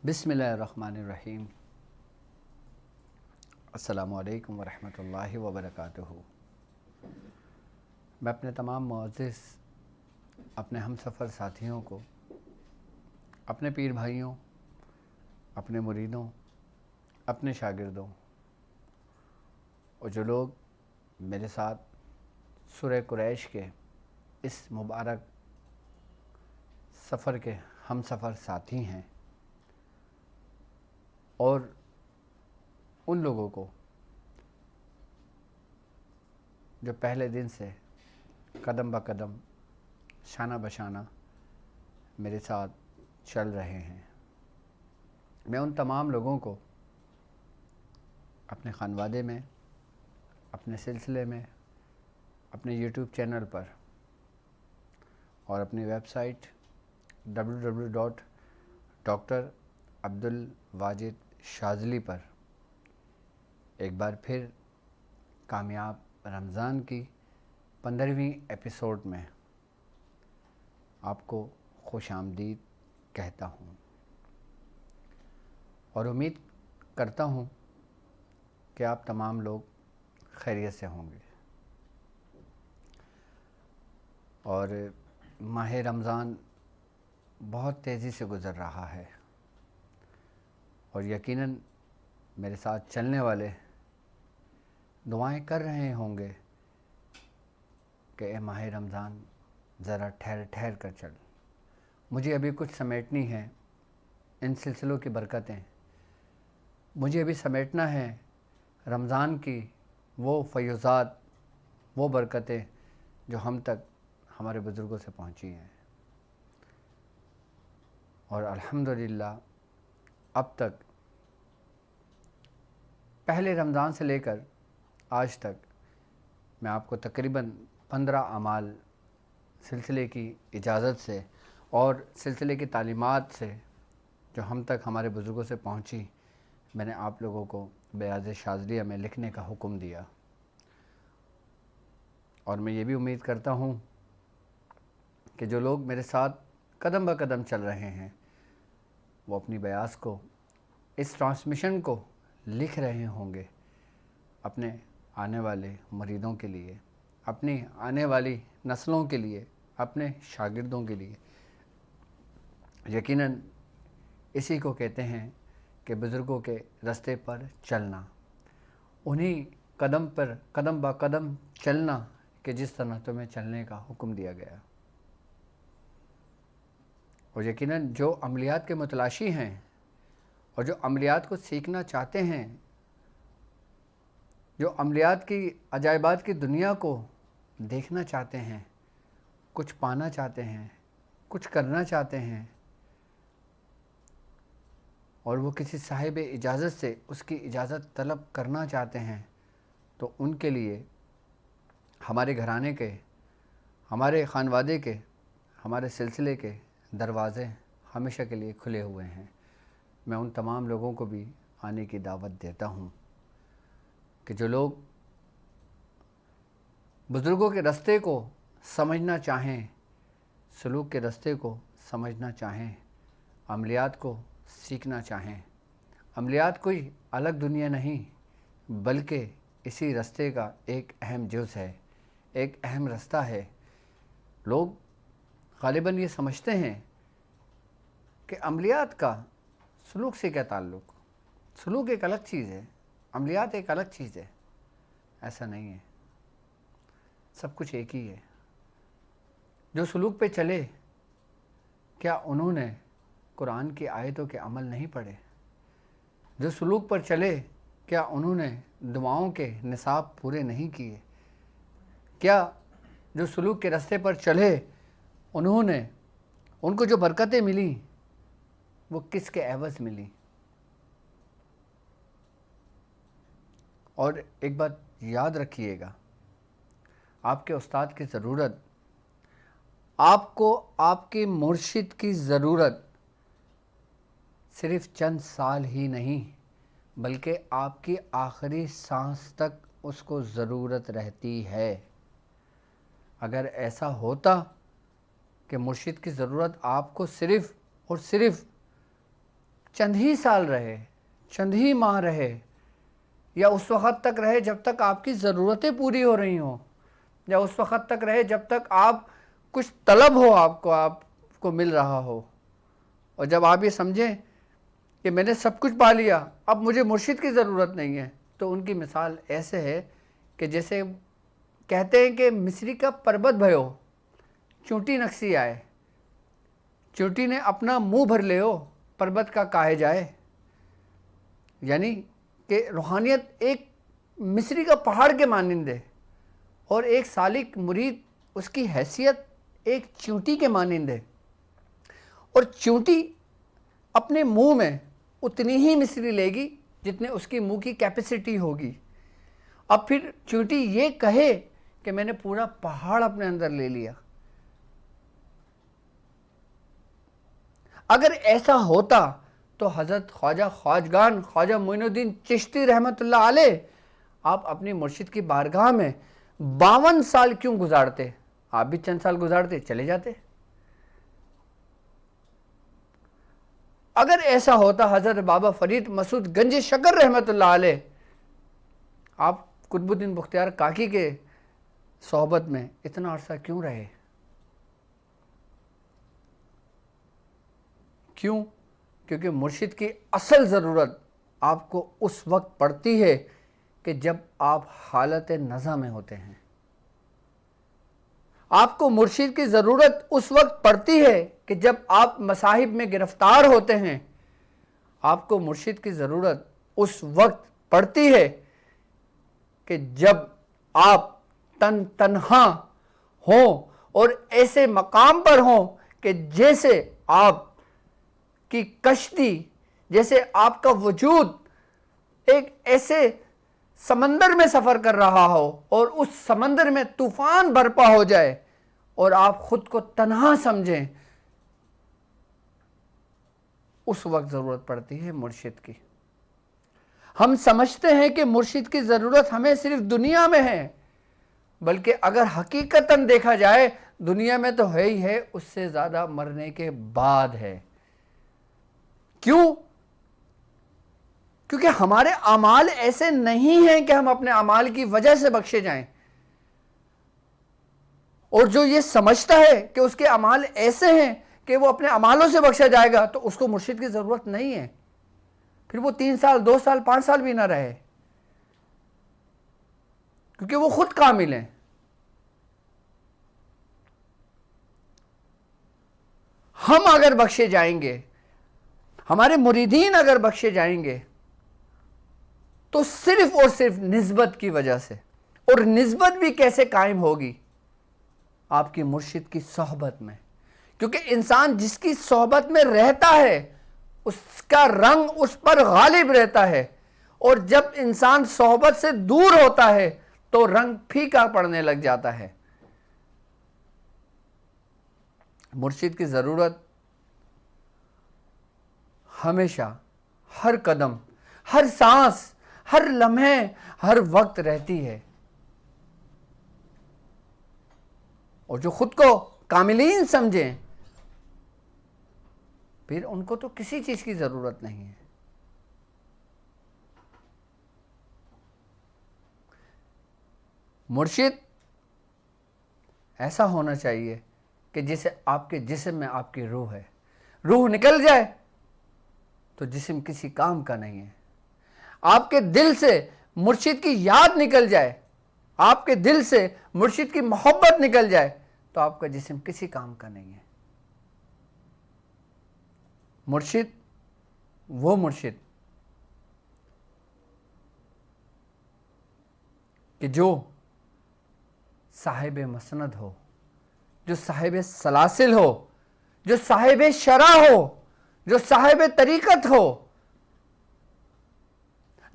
بسم اللہ الرحمن الرحیم۔ السلام علیکم ورحمۃ اللہ وبرکاتہ۔ میں اپنے تمام معزز اپنے ہم سفر ساتھیوں کو، اپنے پیر بھائیوں، اپنے مریدوں، اپنے شاگردوں اور جو لوگ میرے ساتھ سورہ قریش کے اس مبارک سفر کے ہم سفر ساتھی ہیں، اور ان لوگوں کو جو پہلے دن سے قدم بہ قدم شانہ بشانہ میرے ساتھ چل رہے ہیں، میں ان تمام لوگوں کو اپنے خانوادے میں، اپنے سلسلے میں، اپنے یوٹیوب چینل پر اور اپنی ویب سائٹ www.drعبدالواجد پر ایک بار پھر کامیاب رمضان کی 15ویں ایپیسوڈ میں آپ کو خوش آمدید کہتا ہوں، اور امید کرتا ہوں کہ آپ تمام لوگ خیریت سے ہوں گے۔ اور ماہ رمضان بہت تیزی سے گزر رہا ہے، اور یقیناً میرے ساتھ چلنے والے دعائیں کر رہے ہوں گے کہ اے ماہ رمضان ذرا ٹھہر ٹھہر کر چل، مجھے ابھی کچھ سمیٹنی ہے ان سلسلوں کی برکتیں، مجھے ابھی سمیٹنا ہے رمضان کی وہ فیوزات، وہ برکتیں جو ہم تک ہمارے بزرگوں سے پہنچی ہیں، اور الحمدللہ اب تک پہلے رمضان سے لے کر آج تک میں آپ کو تقریباً 15 اعمال سلسلے کی اجازت سے اور سلسلے کی تعلیمات سے جو ہم تک ہمارے بزرگوں سے پہنچی، میں نے آپ لوگوں کو بیاض شاذلیہ میں لکھنے کا حکم دیا، اور میں یہ بھی امید کرتا ہوں کہ جو لوگ میرے ساتھ قدم بہ قدم چل رہے ہیں وہ اپنی بیاض کو، اس ٹرانسمیشن کو لکھ رہے ہوں گے اپنے آنے والے مریدوں کے لیے، اپنی آنے والی نسلوں کے لیے، اپنے شاگردوں کے لیے۔ یقیناً اسی کو کہتے ہیں کہ بزرگوں کے راستے پر چلنا، انہی قدم پر قدم بہ قدم چلنا کہ جس طرح تمہیں چلنے کا حکم دیا گیا۔ اور یقیناً جو عملیات کے متلاشی ہیں اور جو عملیات کو سیکھنا چاہتے ہیں، جو عملیات کی عجائبات کی دنیا کو دیکھنا چاہتے ہیں، کچھ پانا چاہتے ہیں، کچھ کرنا چاہتے ہیں، اور وہ کسی صاحب اجازت سے اس کی اجازت طلب کرنا چاہتے ہیں، تو ان کے لیے ہمارے گھرانے کے، ہمارے خانوادے کے، ہمارے سلسلے کے دروازے ہمیشہ کے لیے کھلے ہوئے ہیں۔ میں ان تمام لوگوں کو بھی آنے کی دعوت دیتا ہوں کہ جو لوگ بزرگوں کے راستے کو سمجھنا چاہیں، سلوک کے راستے کو سمجھنا چاہیں، عملیات کو سیکھنا چاہیں۔ عملیات کوئی الگ دنیا نہیں بلکہ اسی راستے کا ایک اہم جز ہے، ایک اہم راستہ ہے۔ لوگ غالباً یہ سمجھتے ہیں کہ عملیات کا سلوک سے کیا تعلق، سلوک ایک الگ چیز ہے، عملیات ایک الگ چیز ہے۔ ایسا نہیں ہے، سب کچھ ایک ہی ہے۔ جو سلوک پہ چلے، کیا انہوں نے قرآن کی آیتوں کے عمل نہیں پڑھے؟ جو سلوک پر چلے، کیا انہوں نے دعاؤں کے نصاب پورے نہیں کیے؟ کیا جو سلوک کے راستے پر چلے، انہوں نے، ان کو جو برکتیں ملیں وہ کس کے عوض ملی؟ اور ایک بات یاد رکھیے گا، آپ کے استاد کی ضرورت، آپ کو آپ کے مرشد کی ضرورت صرف چند سال ہی نہیں بلکہ آپ کی آخری سانس تک اس کو ضرورت رہتی ہے۔ اگر ایسا ہوتا کہ مرشد کی ضرورت آپ کو صرف اور صرف چند ہی سال رہے، چند ہی ماہ رہے، یا اس وقت تک رہے جب تک آپ کی ضرورتیں پوری ہو رہی ہوں، یا اس وقت تک رہے جب تک آپ کچھ طلب ہو، آپ کو مل رہا ہو، اور جب آپ یہ سمجھیں کہ میں نے سب کچھ پا لیا، اب مجھے مرشد کی ضرورت نہیں ہے، تو ان کی مثال ایسے ہے کہ جیسے کہتے ہیں کہ مصری کا پربت بھیو چونٹی نقصی آئے، چونٹی نے اپنا منہ بھر لے ہو، پربت کا کاہے جائے. یعنی کہ روحانیت ایک مصری کا پہاڑ کے مانند ہے، اور ایک سالک مرید اس کی حیثیت ایک چونٹی کے مانند ہے، اور چونٹی اپنے منہ میں اتنی ہی مصری لے گی جتنے اس کی منہ کی کیپیسٹی ہوگی. اب پھر چونٹی یہ کہے کہ میں نے پورا پہاڑ اپنے اندر لے لیا. اگر ایسا ہوتا تو حضرت خواجہ خواجگان خواجہ معین الدین چشتی رحمۃ اللہ علیہ آپ اپنی مرشد کی بارگاہ میں 52 سال کیوں گزارتے؟ آپ بھی چند سال گزارتے چلے جاتے. اگر ایسا ہوتا حضرت بابا فرید مسعود گنج شکر رحمۃ اللہ علیہ آپ قطب الدین بختیار کاکی کے صحبت میں اتنا عرصہ کیوں رہے؟ کیوں؟ کیونکہ مرشد کی اصل ضرورت آپ کو اس وقت پڑتی ہے کہ جب آپ حالت نزع میں ہوتے ہیں. آپ کو مرشد کی ضرورت اس وقت پڑتی ہے کہ جب آپ مصاہب میں گرفتار ہوتے ہیں. آپ کو مرشد کی ضرورت اس وقت پڑتی ہے کہ جب آپ تنہا ہوں اور ایسے مقام پر ہوں کہ جیسے آپ کی کشتی، جیسے آپ کا وجود ایک ایسے سمندر میں سفر کر رہا ہو اور اس سمندر میں طوفان برپا ہو جائے اور آپ خود کو تنہا سمجھیں. اس وقت ضرورت پڑتی ہے مرشد کی. ہم سمجھتے ہیں کہ مرشد کی ضرورت ہمیں صرف دنیا میں ہے، بلکہ اگر حقیقتاً دیکھا جائے دنیا میں تو ہے ہی ہے، اس سے زیادہ مرنے کے بعد ہے. کیوں؟ کیونکہ ہمارے اعمال ایسے نہیں ہیں کہ ہم اپنے اعمال کی وجہ سے بخشے جائیں. اور جو یہ سمجھتا ہے کہ اس کے اعمال ایسے ہیں کہ وہ اپنے اعمالوں سے بخشا جائے گا، تو اس کو مرشد کی ضرورت نہیں ہے. پھر وہ 3 سال 2 سال 5 سال بھی نہ رہے، کیونکہ وہ خود کامل ہیں. ہم اگر بخشے جائیں گے، ہمارے مریدین اگر بخشے جائیں گے، تو صرف اور صرف نسبت کی وجہ سے. اور نسبت بھی کیسے قائم ہوگی؟ آپ کی مرشد کی صحبت میں. کیونکہ انسان جس کی صحبت میں رہتا ہے اس کا رنگ اس پر غالب رہتا ہے، اور جب انسان صحبت سے دور ہوتا ہے تو رنگ پھیکا پڑنے لگ جاتا ہے. مرشد کی ضرورت ہمیشہ، ہر قدم، ہر سانس، ہر لمحے، ہر وقت رہتی ہے. اور جو خود کو کاملین سمجھیں، پھر ان کو تو کسی چیز کی ضرورت نہیں ہے. مرشد ایسا ہونا چاہیے کہ جیسے آپ کے جسم میں آپ کی روح ہے. روح نکل جائے تو جسم کسی کام کا نہیں ہے. آپ کے دل سے مرشد کی یاد نکل جائے، آپ کے دل سے مرشد کی محبت نکل جائے تو آپ کا جسم کسی کام کا نہیں ہے. مرشد، وہ مرشد کہ جو صاحب مسند ہو، جو صاحب سلاسل ہو، جو صاحب شرع ہو، جو صاحب طریقت ہو،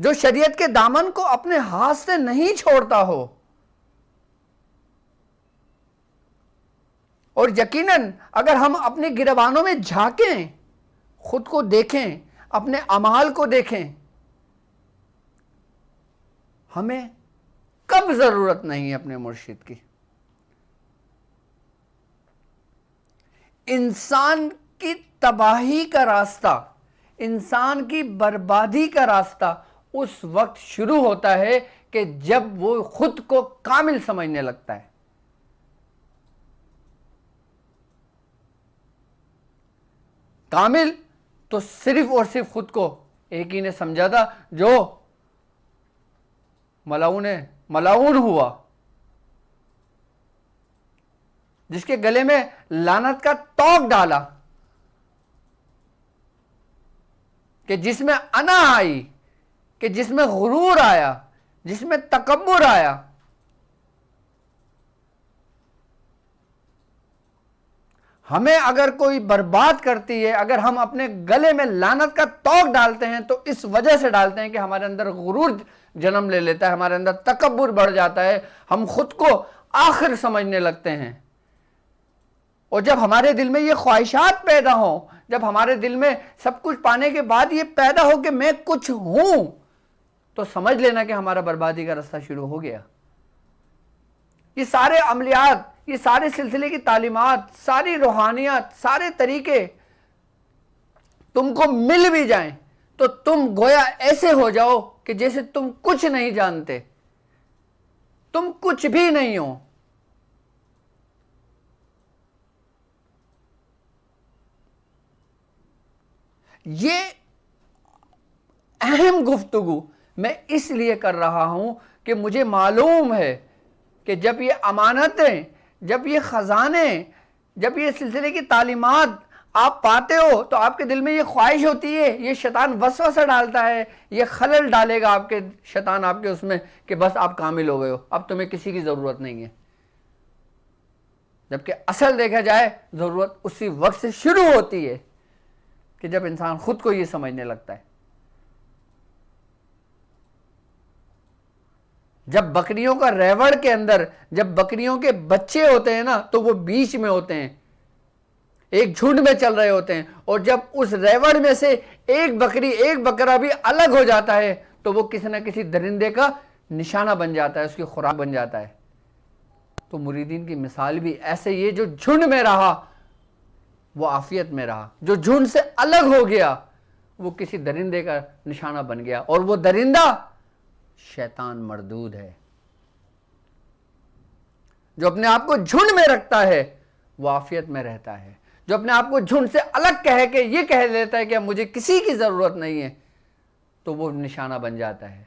جو شریعت کے دامن کو اپنے ہاتھ سے نہیں چھوڑتا ہو. اور یقیناً اگر ہم اپنے گریبانوں میں جھانکیں، خود کو دیکھیں، اپنے اعمال کو دیکھیں، ہمیں کب ضرورت نہیں ہے اپنے مرشد کی. انسان کی تباہی کا راستہ، انسان کی بربادی کا راستہ اس وقت شروع ہوتا ہے کہ جب وہ خود کو کامل سمجھنے لگتا ہے. کامل تو صرف اور صرف خود کو ایک ہی نے سمجھا تھا جو ملعون ہوا, جس کے گلے میں لعنت کا توق ڈالا, کہ جس میں انا آئی, کہ جس میں غرور آیا, جس میں تکبر آیا. ہمیں اگر کوئی برباد کرتی ہے, اگر ہم اپنے گلے میں لعنت کا توق ڈالتے ہیں تو اس وجہ سے ڈالتے ہیں کہ ہمارے اندر غرور جنم لے لیتا ہے, ہمارے اندر تکبر بڑھ جاتا ہے, ہم خود کو آخر سمجھنے لگتے ہیں. اور جب ہمارے دل میں یہ خواہشات پیدا ہوں, جب ہمارے دل میں سب کچھ پانے کے بعد یہ پیدا ہو کہ میں کچھ ہوں, تو سمجھ لینا کہ ہمارا بربادی کا راستہ شروع ہو گیا. یہ سارے عملیات, یہ سارے سلسلے کی تعلیمات, ساری روحانیات, سارے طریقے تم کو مل بھی جائیں تو تم گویا ایسے ہو جاؤ کہ جیسے تم کچھ نہیں جانتے, تم کچھ بھی نہیں ہو. یہ اہم گفتگو میں اس لیے کر رہا ہوں کہ مجھے معلوم ہے کہ جب یہ امانتیں, جب یہ خزانے, جب یہ سلسلے کی تعلیمات آپ پاتے ہو تو آپ کے دل میں یہ خواہش ہوتی ہے, یہ شیطان وسوسہ ڈالتا ہے, یہ خلل ڈالے گا آپ کے شیطان آپ کے اس میں کہ بس آپ کامل ہو گئے ہو, اب تمہیں کسی کی ضرورت نہیں ہے. جبکہ اصل دیکھا جائے ضرورت اسی وقت سے شروع ہوتی ہے کہ جب انسان خود کو یہ سمجھنے لگتا ہے. جب بکریوں کا ریوڑ کے اندر جب بکریوں کے بچے ہوتے ہیں نا تو وہ بیچ میں ہوتے ہیں, ایک جھنڈ میں چل رہے ہوتے ہیں, اور جب اس ریوڑ میں سے ایک بکری, ایک بکرا بھی الگ ہو جاتا ہے تو وہ کسی نہ کسی درندے کا نشانہ بن جاتا ہے, اس کی خوراک بن جاتا ہے. تو مریدین کی مثال بھی ایسے ہی ہے, جو جھنڈ میں رہا وہ عافیت میں رہا, جو جھنڈ سے الگ ہو گیا وہ کسی درندے کا نشانہ بن گیا, اور وہ درندہ شیطان مردود ہے. جو اپنے آپ کو جھنڈ میں رکھتا ہے وہ عافیت میں رہتا ہے, جو اپنے آپ کو جھنڈ سے الگ کہہ کے یہ کہہ لیتا ہے کہ اب مجھے کسی کی ضرورت نہیں ہے تو وہ نشانہ بن جاتا ہے.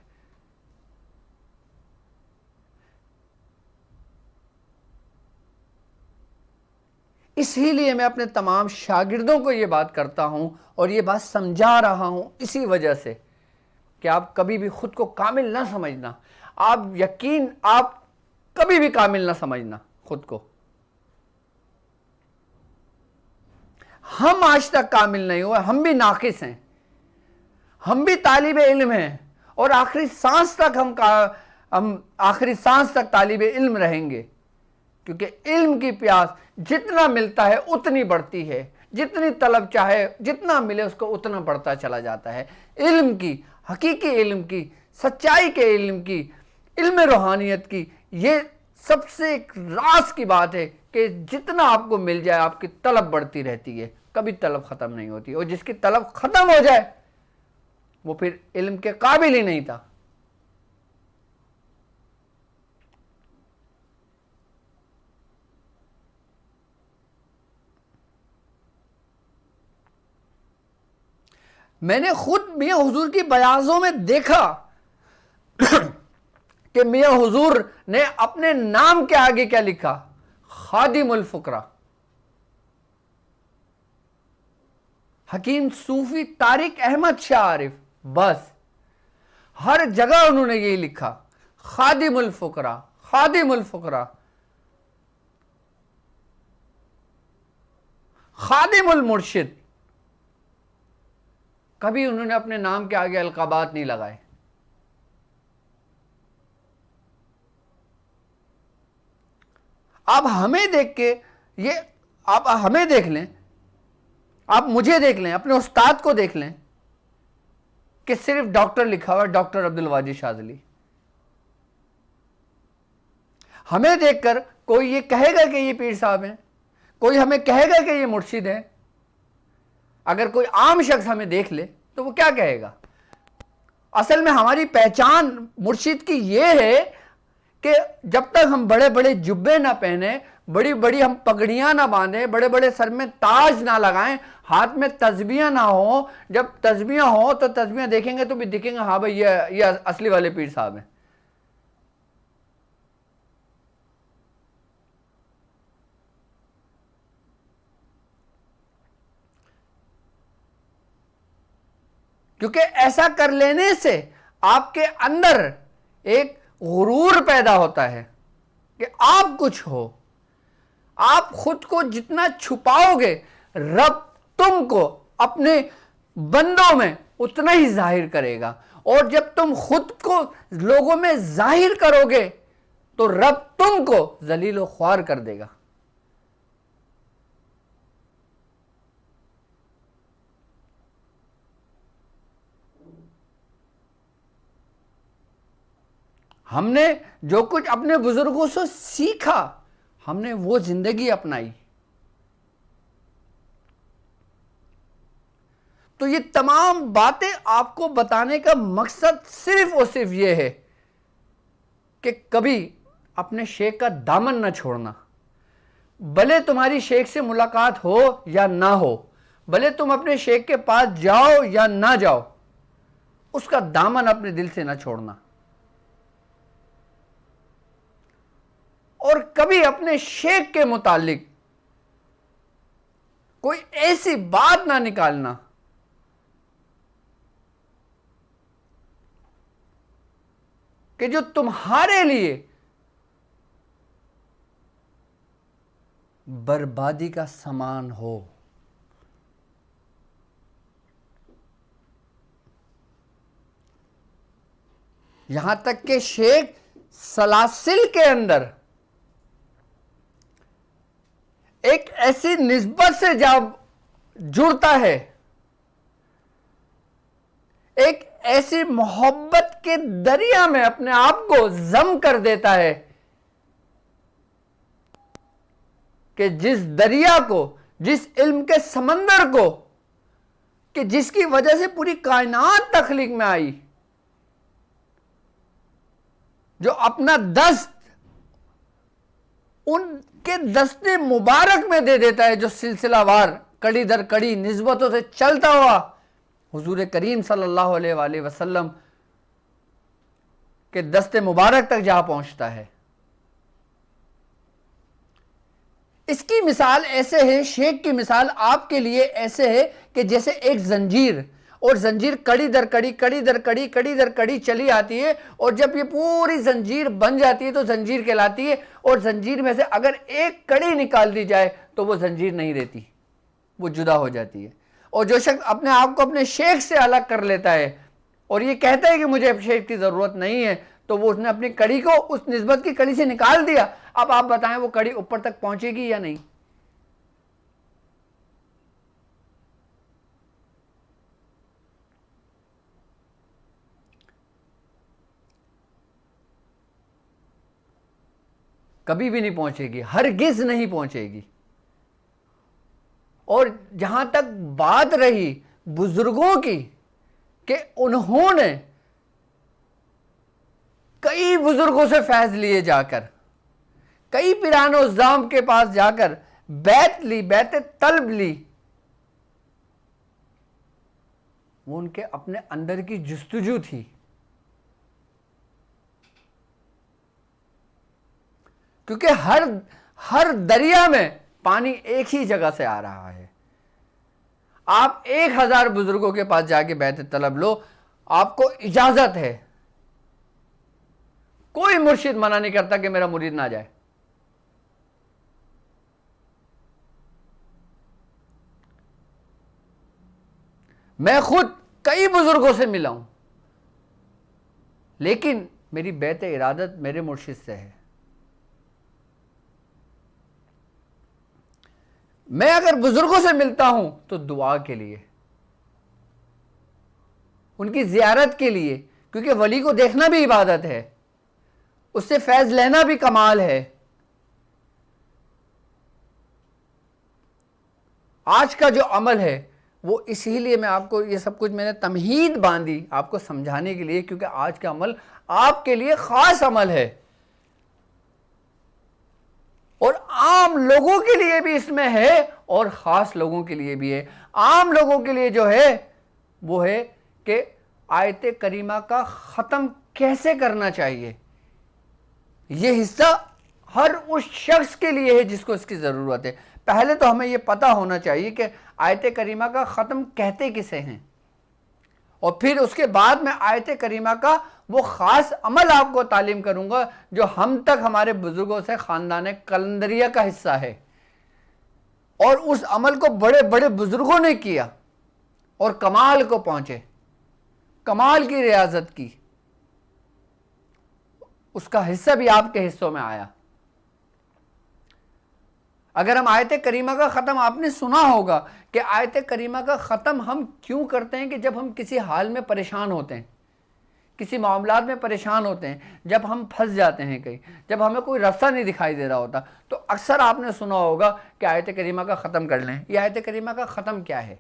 اسی لیے میں اپنے تمام شاگردوں کو یہ بات کرتا ہوں اور یہ بات سمجھا رہا ہوں اسی وجہ سے کہ آپ کبھی بھی خود کو کامل نہ سمجھنا, آپ کبھی بھی کامل نہ سمجھنا خود کو. ہم آج تک کامل نہیں ہوئے, ہم بھی ناقص ہیں, ہم بھی طالب علم ہیں, اور آخری سانس تک طالب علم رہیں گے, کیونکہ علم کی پیاس جتنا ملتا ہے اتنی بڑھتی ہے, جتنی طلب چاہے جتنا ملے اس کو اتنا بڑھتا چلا جاتا ہے. علم کی, حقیقی علم کی, سچائی کے علم کی, علم روحانیت کی, یہ سب سے ایک راز کی بات ہے کہ جتنا آپ کو مل جائے آپ کی طلب بڑھتی رہتی ہے, کبھی طلب ختم نہیں ہوتی, اور جس کی طلب ختم ہو جائے وہ پھر علم کے قابل ہی نہیں تھا. میں نے خود میاں حضور کی بیاضوں میں دیکھا کہ میاں حضور نے اپنے نام کے آگے کیا لکھا, خادم الفقراء. حکیم صوفی طارق احمد شاہ عارف, بس ہر جگہ انہوں نے یہی لکھا, خادم الفقراء, خادم الفقراء, خادم المرشد. کبھی انہوں نے اپنے نام کے آگے القابات نہیں لگائے. آپ ہمیں دیکھ کے آپ ہمیں دیکھ لیں, آپ مجھے دیکھ لیں, اپنے استاد کو دیکھ لیں کہ صرف ڈاکٹر لکھا ہوا ہے, ڈاکٹر عبد الواجد شاذلی. ہمیں دیکھ کر کوئی یہ کہے گا کہ یہ پیر صاحب ہیں, کوئی ہمیں کہے گا کہ یہ مرشد ہیں. اگر کوئی عام شخص ہمیں دیکھ لے تو وہ کیا کہے گا؟ اصل میں ہماری پہچان مرشد کی یہ ہے کہ جب تک ہم بڑے بڑے جبے نہ پہنے، بڑی بڑی ہم پگڑیاں نہ باندھیں، بڑے بڑے سر میں تاج نہ لگائیں، ہاتھ میں تسبیحاں نہ ہوں، جب تسبیحاں ہوں تو تسبیحاں دیکھیں گے تو بھی دکھیں گے ہاں بھائی یہ اصلی والے پیر صاحب ہیں۔ کیونکہ ایسا کر لینے سے آپ کے اندر ایک غرور پیدا ہوتا ہے کہ آپ کچھ ہو۔ آپ خود کو جتنا چھپاؤ گے، رب تم کو اپنے بندوں میں اتنا ہی ظاہر کرے گا، اور جب تم خود کو لوگوں میں ظاہر کرو گے تو رب تم کو ذلیل و خوار کر دے گا۔ ہم نے جو کچھ اپنے بزرگوں سے سیکھا، ہم نے وہ زندگی اپنائی۔ تو یہ تمام باتیں آپ کو بتانے کا مقصد صرف اور صرف یہ ہے کہ کبھی اپنے شیخ کا دامن نہ چھوڑنا، بھلے تمہاری شیخ سے ملاقات ہو یا نہ ہو، بھلے تم اپنے شیخ کے پاس جاؤ یا نہ جاؤ، اس کا دامن اپنے دل سے نہ چھوڑنا، اور کبھی اپنے شیخ کے متعلق کوئی ایسی بات نہ نکالنا کہ جو تمہارے لیے بربادی کا سامان ہو۔ یہاں تک کہ شیخ سلاسل کے اندر ایک ایسی نسبت سے جب جڑتا ہے، ایک ایسی محبت کے دریا میں اپنے آپ کو ضم کر دیتا ہے کہ جس دریا کو، جس علم کے سمندر کو، کہ جس کی وجہ سے پوری کائنات تخلیق میں آئی، جو اپنا دست ان کے دست مبارک میں دے دیتا ہے، جو سلسلہ وار کڑی در کڑی نسبتوں سے چلتا ہوا حضور کریم صلی اللہ علیہ وآلہ وسلم کے دست مبارک تک جا پہنچتا ہے۔ اس کی مثال ایسے ہے، شیخ کی مثال آپ کے لیے ایسے ہے کہ جیسے ایک زنجیر، اور زنجیر کڑی در کڑی کڑی در کڑی کڑی در کڑی چلی آتی ہے، اور جب یہ پوری زنجیر بن جاتی ہے تو زنجیر کہلاتی ہے، اور زنجیر میں سے اگر ایک کڑی نکال دی جائے تو وہ زنجیر نہیں رہتی، وہ جدا ہو جاتی ہے۔ اور جو شخص اپنے آپ کو اپنے شیخ سے الگ کر لیتا ہے اور یہ کہتا ہے کہ مجھے شیخ کی ضرورت نہیں ہے، تو وہ اس نے اپنی کڑی کو اس نسبت کی کڑی سے نکال دیا۔ اب آپ بتائیں وہ کڑی اوپر تک پہنچے گی یا نہیں؟ کبھی بھی نہیں پہنچے گی، ہرگز نہیں پہنچے گی۔ اور جہاں تک بات رہی بزرگوں کی کہ انہوں نے کئی بزرگوں سے فیض لیے جا کر، کئی پیران و زام کے پاس جا کر بیعت لی، بیعت طلب لی، وہ ان کے اپنے اندر کی جستجو تھی۔ کیونکہ ہر دریا میں پانی ایک ہی جگہ سے آ رہا ہے۔ آپ 1000 بزرگوں کے پاس جا کے بیعت طلب لو، آپ کو اجازت ہے، کوئی مرشد منع نہیں کرتا کہ میرا مرید نہ جائے۔ میں خود کئی بزرگوں سے ملا ہوں، لیکن میری بیعت ارادت میرے مرشد سے ہے۔ میں اگر بزرگوں سے ملتا ہوں تو دعا کے لیے، ان کی زیارت کے لیے، کیونکہ ولی کو دیکھنا بھی عبادت ہے، اس سے فیض لینا بھی کمال ہے۔ آج کا جو عمل ہے وہ اسی لیے میں آپ کو یہ سب کچھ میں نے تمہید باندھی آپ کو سمجھانے کے لیے، کیونکہ آج کا عمل آپ کے لیے خاص عمل ہے اور عام لوگوں کے لیے بھی اس میں ہے اور خاص لوگوں کے لیے بھی ہے۔ عام لوگوں کے لیے جو ہے وہ ہے کہ آیت کریمہ کا ختم کیسے کرنا چاہیے، یہ حصہ ہر اس شخص کے لیے ہے جس کو اس کی ضرورت ہے۔ پہلے تو ہمیں یہ پتہ ہونا چاہیے کہ آیت کریمہ کا ختم کہتے کسے ہیں، اور پھر اس کے بعد میں آیت کریمہ کا وہ خاص عمل آپ کو تعلیم کروں گا جو ہم تک ہمارے بزرگوں سے خاندان قلندریہ کا حصہ ہے، اور اس عمل کو بڑے بڑے بزرگوں نے کیا اور کمال کو پہنچے، کمال کی ریاضت کی، اس کا حصہ بھی آپ کے حصوں میں آیا۔ اگر ہم آیت کریمہ کا ختم، آپ نے سنا ہوگا کہ آیت کریمہ کا ختم ہم کیوں کرتے ہیں، کہ جب ہم کسی حال میں پریشان ہوتے ہیں، کسی معاملات میں پریشان ہوتے ہیں، جب ہم پھنس جاتے ہیں کہیں، جب ہمیں کوئی راستہ نہیں دکھائی دے رہا ہوتا، تو اکثر آپ نے سنا ہوگا کہ آیت کریمہ کا ختم کر لیں۔ یہ آیت کریمہ کا ختم کیا ہے؟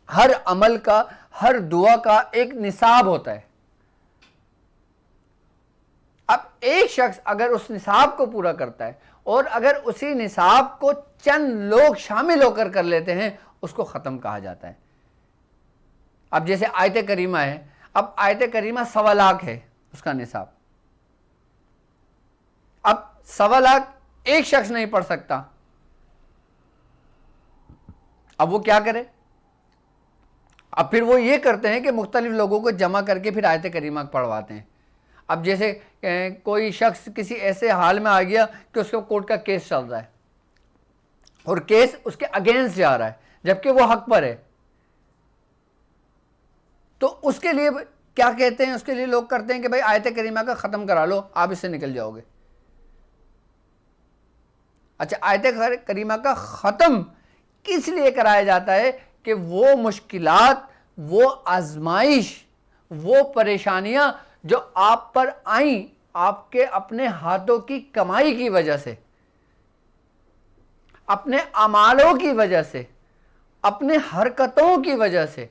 ہر عمل کا، ہر دعا کا ایک نصاب ہوتا ہے۔ اب ایک شخص اگر اس نصاب کو پورا کرتا ہے اور اگر اسی نصاب کو چند لوگ شامل ہو کر لیتے ہیں، اس کو ختم کہا جاتا ہے۔ اب جیسے آیت کریمہ ہے، اب آیت کریمہ 1.25 لاکھ ہے اس کا نصاب، اب 1.25 لاکھ ایک شخص نہیں پڑھ سکتا، اب وہ کیا کرے؟ اب پھر وہ یہ کرتے ہیں کہ مختلف لوگوں کو جمع کر کے پھر آیت کریمہ پڑھواتے ہیں۔ اب جیسے کوئی شخص کسی ایسے حال میں آ گیا کہ اس کو کورٹ کا کیس چل رہا ہے اور کیس اس کے اگینسٹ جا رہا ہے جبکہ وہ حق پر ہے، تو اس کے لیے کیا کہتے ہیں؟ اس کے لیے لوگ کرتے ہیں کہ بھائی آیت کریمہ کا ختم کرا لو، آپ اس سے نکل جاؤ گے۔ اچھا، آیت کریمہ کا ختم کس لیے کرایا جاتا ہے؟ کہ وہ مشکلات، وہ آزمائش، وہ پریشانیاں جو آپ پر آئیں آپ کے اپنے ہاتھوں کی کمائی کی وجہ سے، اپنے اعمالوں کی وجہ سے، اپنے حرکتوں کی وجہ سے،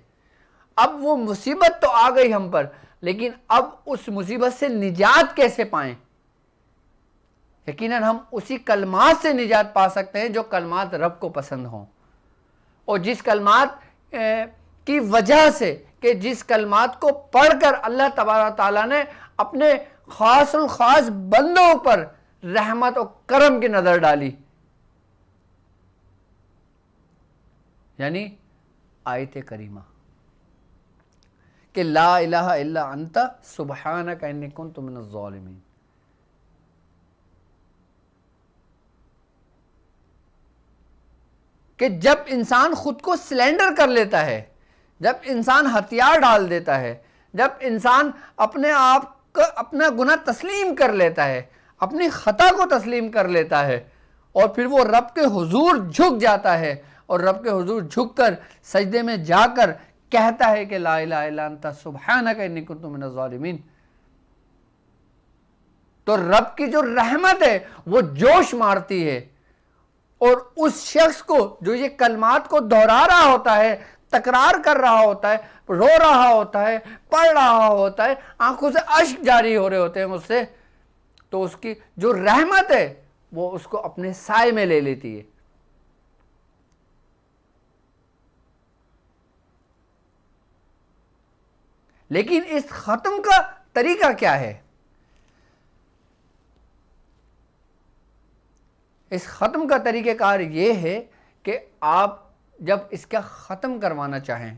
اب وہ مصیبت تو آ گئی ہم پر، لیکن اب اس مصیبت سے نجات کیسے پائیں؟ یقیناً ہم اسی کلمات سے نجات پا سکتے ہیں جو کلمات رب کو پسند ہوں، اور جس کلمات کی وجہ سے، کہ جس کلمات کو پڑھ کر اللہ تبارک تعالیٰ نے اپنے خاص الخاص بندوں پر رحمت و کرم کی نظر ڈالی، یعنی آیت کریمہ کہ لا الہ الا انت سبحانک انی کنت من الظالمین۔ کہ جب انسان خود کو سلینڈر کر لیتا ہے، جب انسان ہتھیار ڈال دیتا ہے، جب انسان اپنے آپ کو اپنا گناہ تسلیم کر لیتا ہے، اپنی خطا کو تسلیم کر لیتا ہے، اور پھر وہ رب کے حضور جھک جاتا ہے، اور رب کے حضور جھک کر سجدے میں جا کر کہتا ہے کہ لا الہ الا انت سبحانک انی کنت من الظالمین، تو رب کی جو رحمت ہے وہ جوش مارتی ہے، اور اس شخص کو جو یہ کلمات کو دہرا رہا ہوتا ہے، تکرار کر رہا ہوتا ہے، رو رہا ہوتا ہے، پڑھ رہا ہوتا ہے، آنکھوں سے اشک جاری ہو رہے ہوتے ہیں مجھ سے، تو اس کی جو رحمت ہے وہ اس کو اپنے سائے میں لے لیتی ہے۔ لیکن اس ختم کا طریقہ کیا ہے؟ اس ختم کا طریقہ کار یہ ہے کہ آپ جب اس کا ختم کروانا چاہیں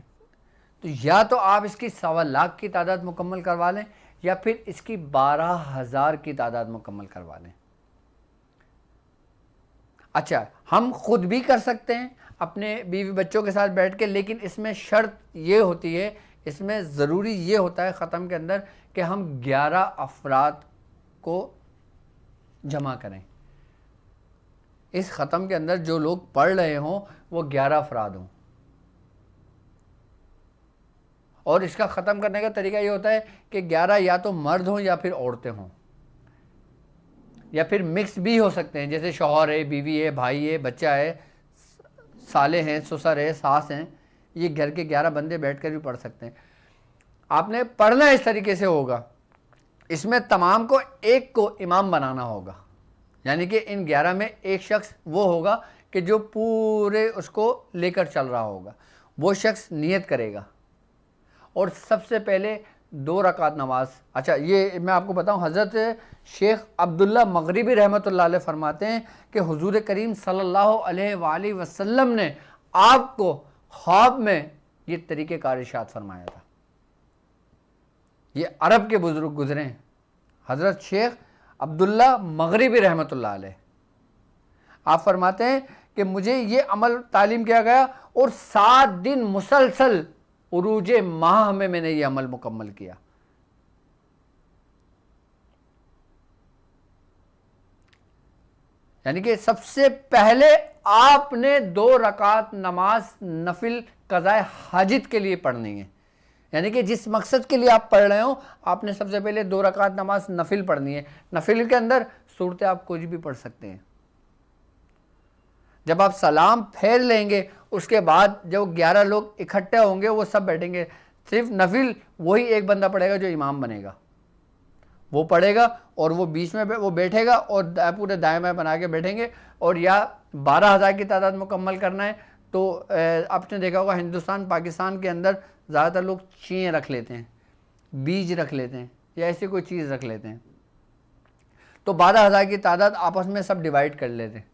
تو یا تو آپ اس کی 1.25 لاکھ کی تعداد مکمل کروا لیں، یا پھر اس کی 12,000 کی تعداد مکمل کروا لیں۔ اچھا، ہم خود بھی کر سکتے ہیں اپنے بیوی بچوں کے ساتھ بیٹھ کے، لیکن اس میں شرط یہ ہوتی ہے، اس میں ضروری یہ ہوتا ہے ختم کے اندر کہ ہم 11 افراد کو جمع کریں۔ اس ختم کے اندر جو لوگ پڑھ رہے ہوں وہ 11 افراد ہوں، اور اس کا ختم کرنے کا طریقہ یہ ہوتا ہے کہ 11 یا تو مرد ہوں یا پھر عورتیں ہوں، یا پھر مکس بھی ہو سکتے ہیں، جیسے شوہر ہے، بیوی ہے، بھائی ہے، بچہ ہے، سالے ہیں، سسر ہے، ساس ہیں، یہ گھر کے 11 بندے بیٹھ کر بھی پڑھ سکتے ہیں۔ آپ نے پڑھنا اس طریقے سے ہوگا، اس میں تمام کو ایک کو امام بنانا ہوگا، یعنی کہ ان 11 میں ایک شخص وہ ہوگا کہ جو پورے اس کو لے کر چل رہا ہوگا، وہ شخص نیت کرے گا اور سب سے پہلے 2 رکعت نماز۔ اچھا یہ میں آپ کو بتاؤں، حضرت شیخ عبداللہ مغربی رحمۃ اللہ علیہ فرماتے ہیں کہ حضور کریم صلی اللہ علیہ وآلہ وسلم نے آپ کو خواب میں یہ طریقہ کار ارشاد فرمایا تھا۔ یہ عرب کے بزرگ گزرے ہیں، حضرت شیخ عبداللہ مغربی رحمۃ اللہ علیہ، آپ فرماتے ہیں کہ مجھے یہ عمل تعلیم کیا گیا اور 7 دن مسلسل عروج ماہ میں نے یہ عمل مکمل کیا۔ یعنی کہ سب سے پہلے آپ نے 2 رکعت نماز نفل قضاء حاجت کے لیے پڑھنی ہے، یعنی کہ جس مقصد کے لیے آپ پڑھ رہے ہو آپ نے سب سے پہلے 2 رکعت نماز نفل پڑھنی ہے۔ نفل کے اندر صورتیں آپ کچھ بھی پڑھ سکتے ہیں۔ جب آپ سلام پھیر لیں گے اس کے بعد جب 11 لوگ اکٹھے ہوں گے وہ سب بیٹھیں گے، صرف نفل وہی ایک بندہ پڑھے گا جو امام بنے گا، وہ پڑھے گا اور وہ بیچ میں وہ بیٹھے گا اور پورے دائیں بائیں بنا کے بیٹھیں گے۔ اور یا 12,000 کی تعداد مکمل کرنا ہے تو آپ نے دیکھا ہوگا ہندوستان پاکستان کے اندر زیادہ تر لوگ چین رکھ لیتے ہیں، بیج رکھ لیتے ہیں یا ایسی کوئی چیز رکھ لیتے ہیں، تو 12,000 کی تعداد آپس میں سب ڈیوائیڈ کر لیتے ہیں۔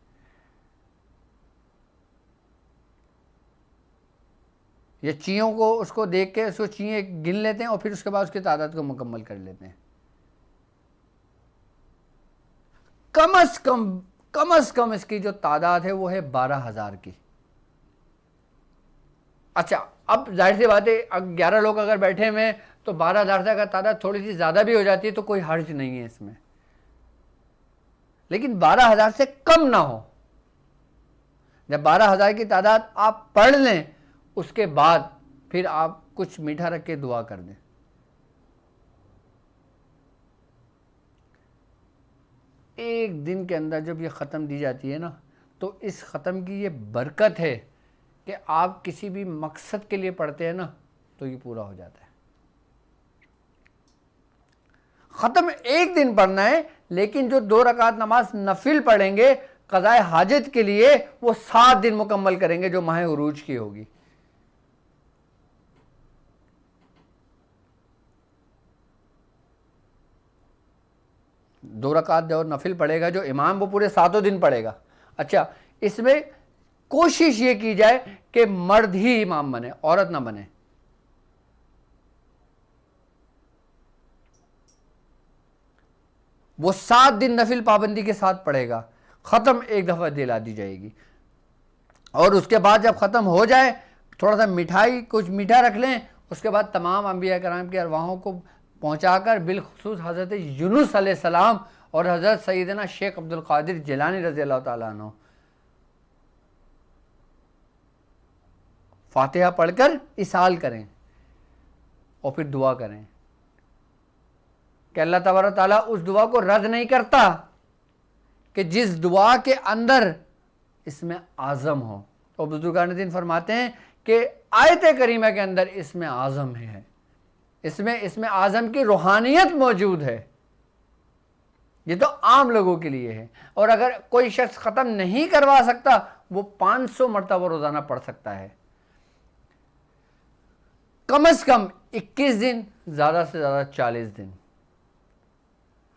یہ چیوں کو اس کو دیکھ کے اس کو چییں گن لیتے ہیں اور پھر اس کے بعد اس کی تعداد کو مکمل کر لیتے ہیں۔ کم از کم اس کی جو تعداد ہے وہ ہے 12,000 کی۔ اچھا اب ظاہر سی بات ہے 11 لوگ اگر بیٹھے ہوئے تو 12,000 کا تعداد تھوڑی سی زیادہ بھی ہو جاتی ہے تو کوئی حرج نہیں ہے اس میں، لیکن 12,000 سے کم نہ ہو۔ جب 12,000 کی تعداد آپ پڑھ لیں اس کے بعد پھر آپ کچھ میٹھا رکھ کے دعا کر دیں۔ ایک دن کے اندر جب یہ ختم دی جاتی ہے نا تو اس ختم کی یہ برکت ہے کہ آپ کسی بھی مقصد کے لیے پڑھتے ہیں نا تو یہ پورا ہو جاتا ہے۔ ختم ایک دن پڑھنا ہے لیکن جو 2 رکعت نماز نفل پڑھیں گے قضاء حاجت کے لیے وہ 7 دن مکمل کریں گے جو ماہ عروج کی ہوگی۔ دو رکعت جو نفل پڑھے گا جو امام وہ پورے 7 دن پڑھے گا۔ اچھا اس میں کوشش یہ کی جائے کہ مرد ہی امام بنے، عورت نہ بنے۔ وہ 7 دن نفل پابندی کے ساتھ پڑھے گا، ختم ایک دفعہ دلا دی جائے گی، اور اس کے بعد جب ختم ہو جائے تھوڑا سا مٹھائی کچھ میٹھا رکھ لیں، اس کے بعد تمام انبیاء کرام کی ارواحوں کو پہنچا کر بالخصوص حضرت یونس علیہ السلام اور حضرت سیدنا شیخ عبد القادر جیلانی رضی اللہ تعالیٰ عنہ فاتحہ پڑھ کر اسال کریں اور پھر دعا کریں کہ اللہ تبارک تعالیٰ اس دعا کو رد نہیں کرتا کہ جس دعا کے اندر اسم اعظم ہو۔ اور بزرگان دین فرماتے ہیں کہ آیت کریمہ کے اندر اسم اعظم ہے، اس میں اسم اعظم کی روحانیت موجود ہے۔ یہ تو عام لوگوں کے لیے ہے، اور اگر کوئی شخص ختم نہیں کروا سکتا وہ 500 مرتبہ روزانہ پڑھ سکتا ہے، کم از کم 21 دن، زیادہ سے زیادہ 40 دن۔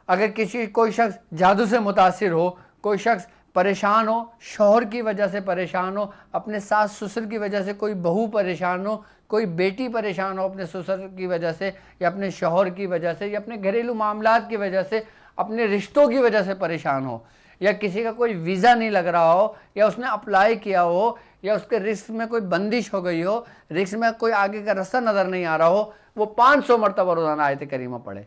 اگر کوئی شخص جادو سے متاثر ہو، کوئی شخص پریشان ہو، شوہر کی وجہ سے پریشان ہو، اپنے ساس سسر کی وجہ سے کوئی بہو پریشان ہو، کوئی بیٹی پریشان ہو اپنے سسر کی وجہ سے یا اپنے شوہر کی وجہ سے یا اپنے گھریلو معاملات کی وجہ سے، اپنے رشتوں کی وجہ سے پریشان ہو، یا کسی کا کوئی ویزا نہیں لگ رہا ہو، یا اس نے اپلائی کیا ہو، یا اس کے رزق میں کوئی بندش ہو گئی ہو، رزق میں کوئی آگے کا راستہ نظر نہیں آ رہا ہو، وہ 500 مرتبہ روزانہ آیت کریمہ پڑھے۔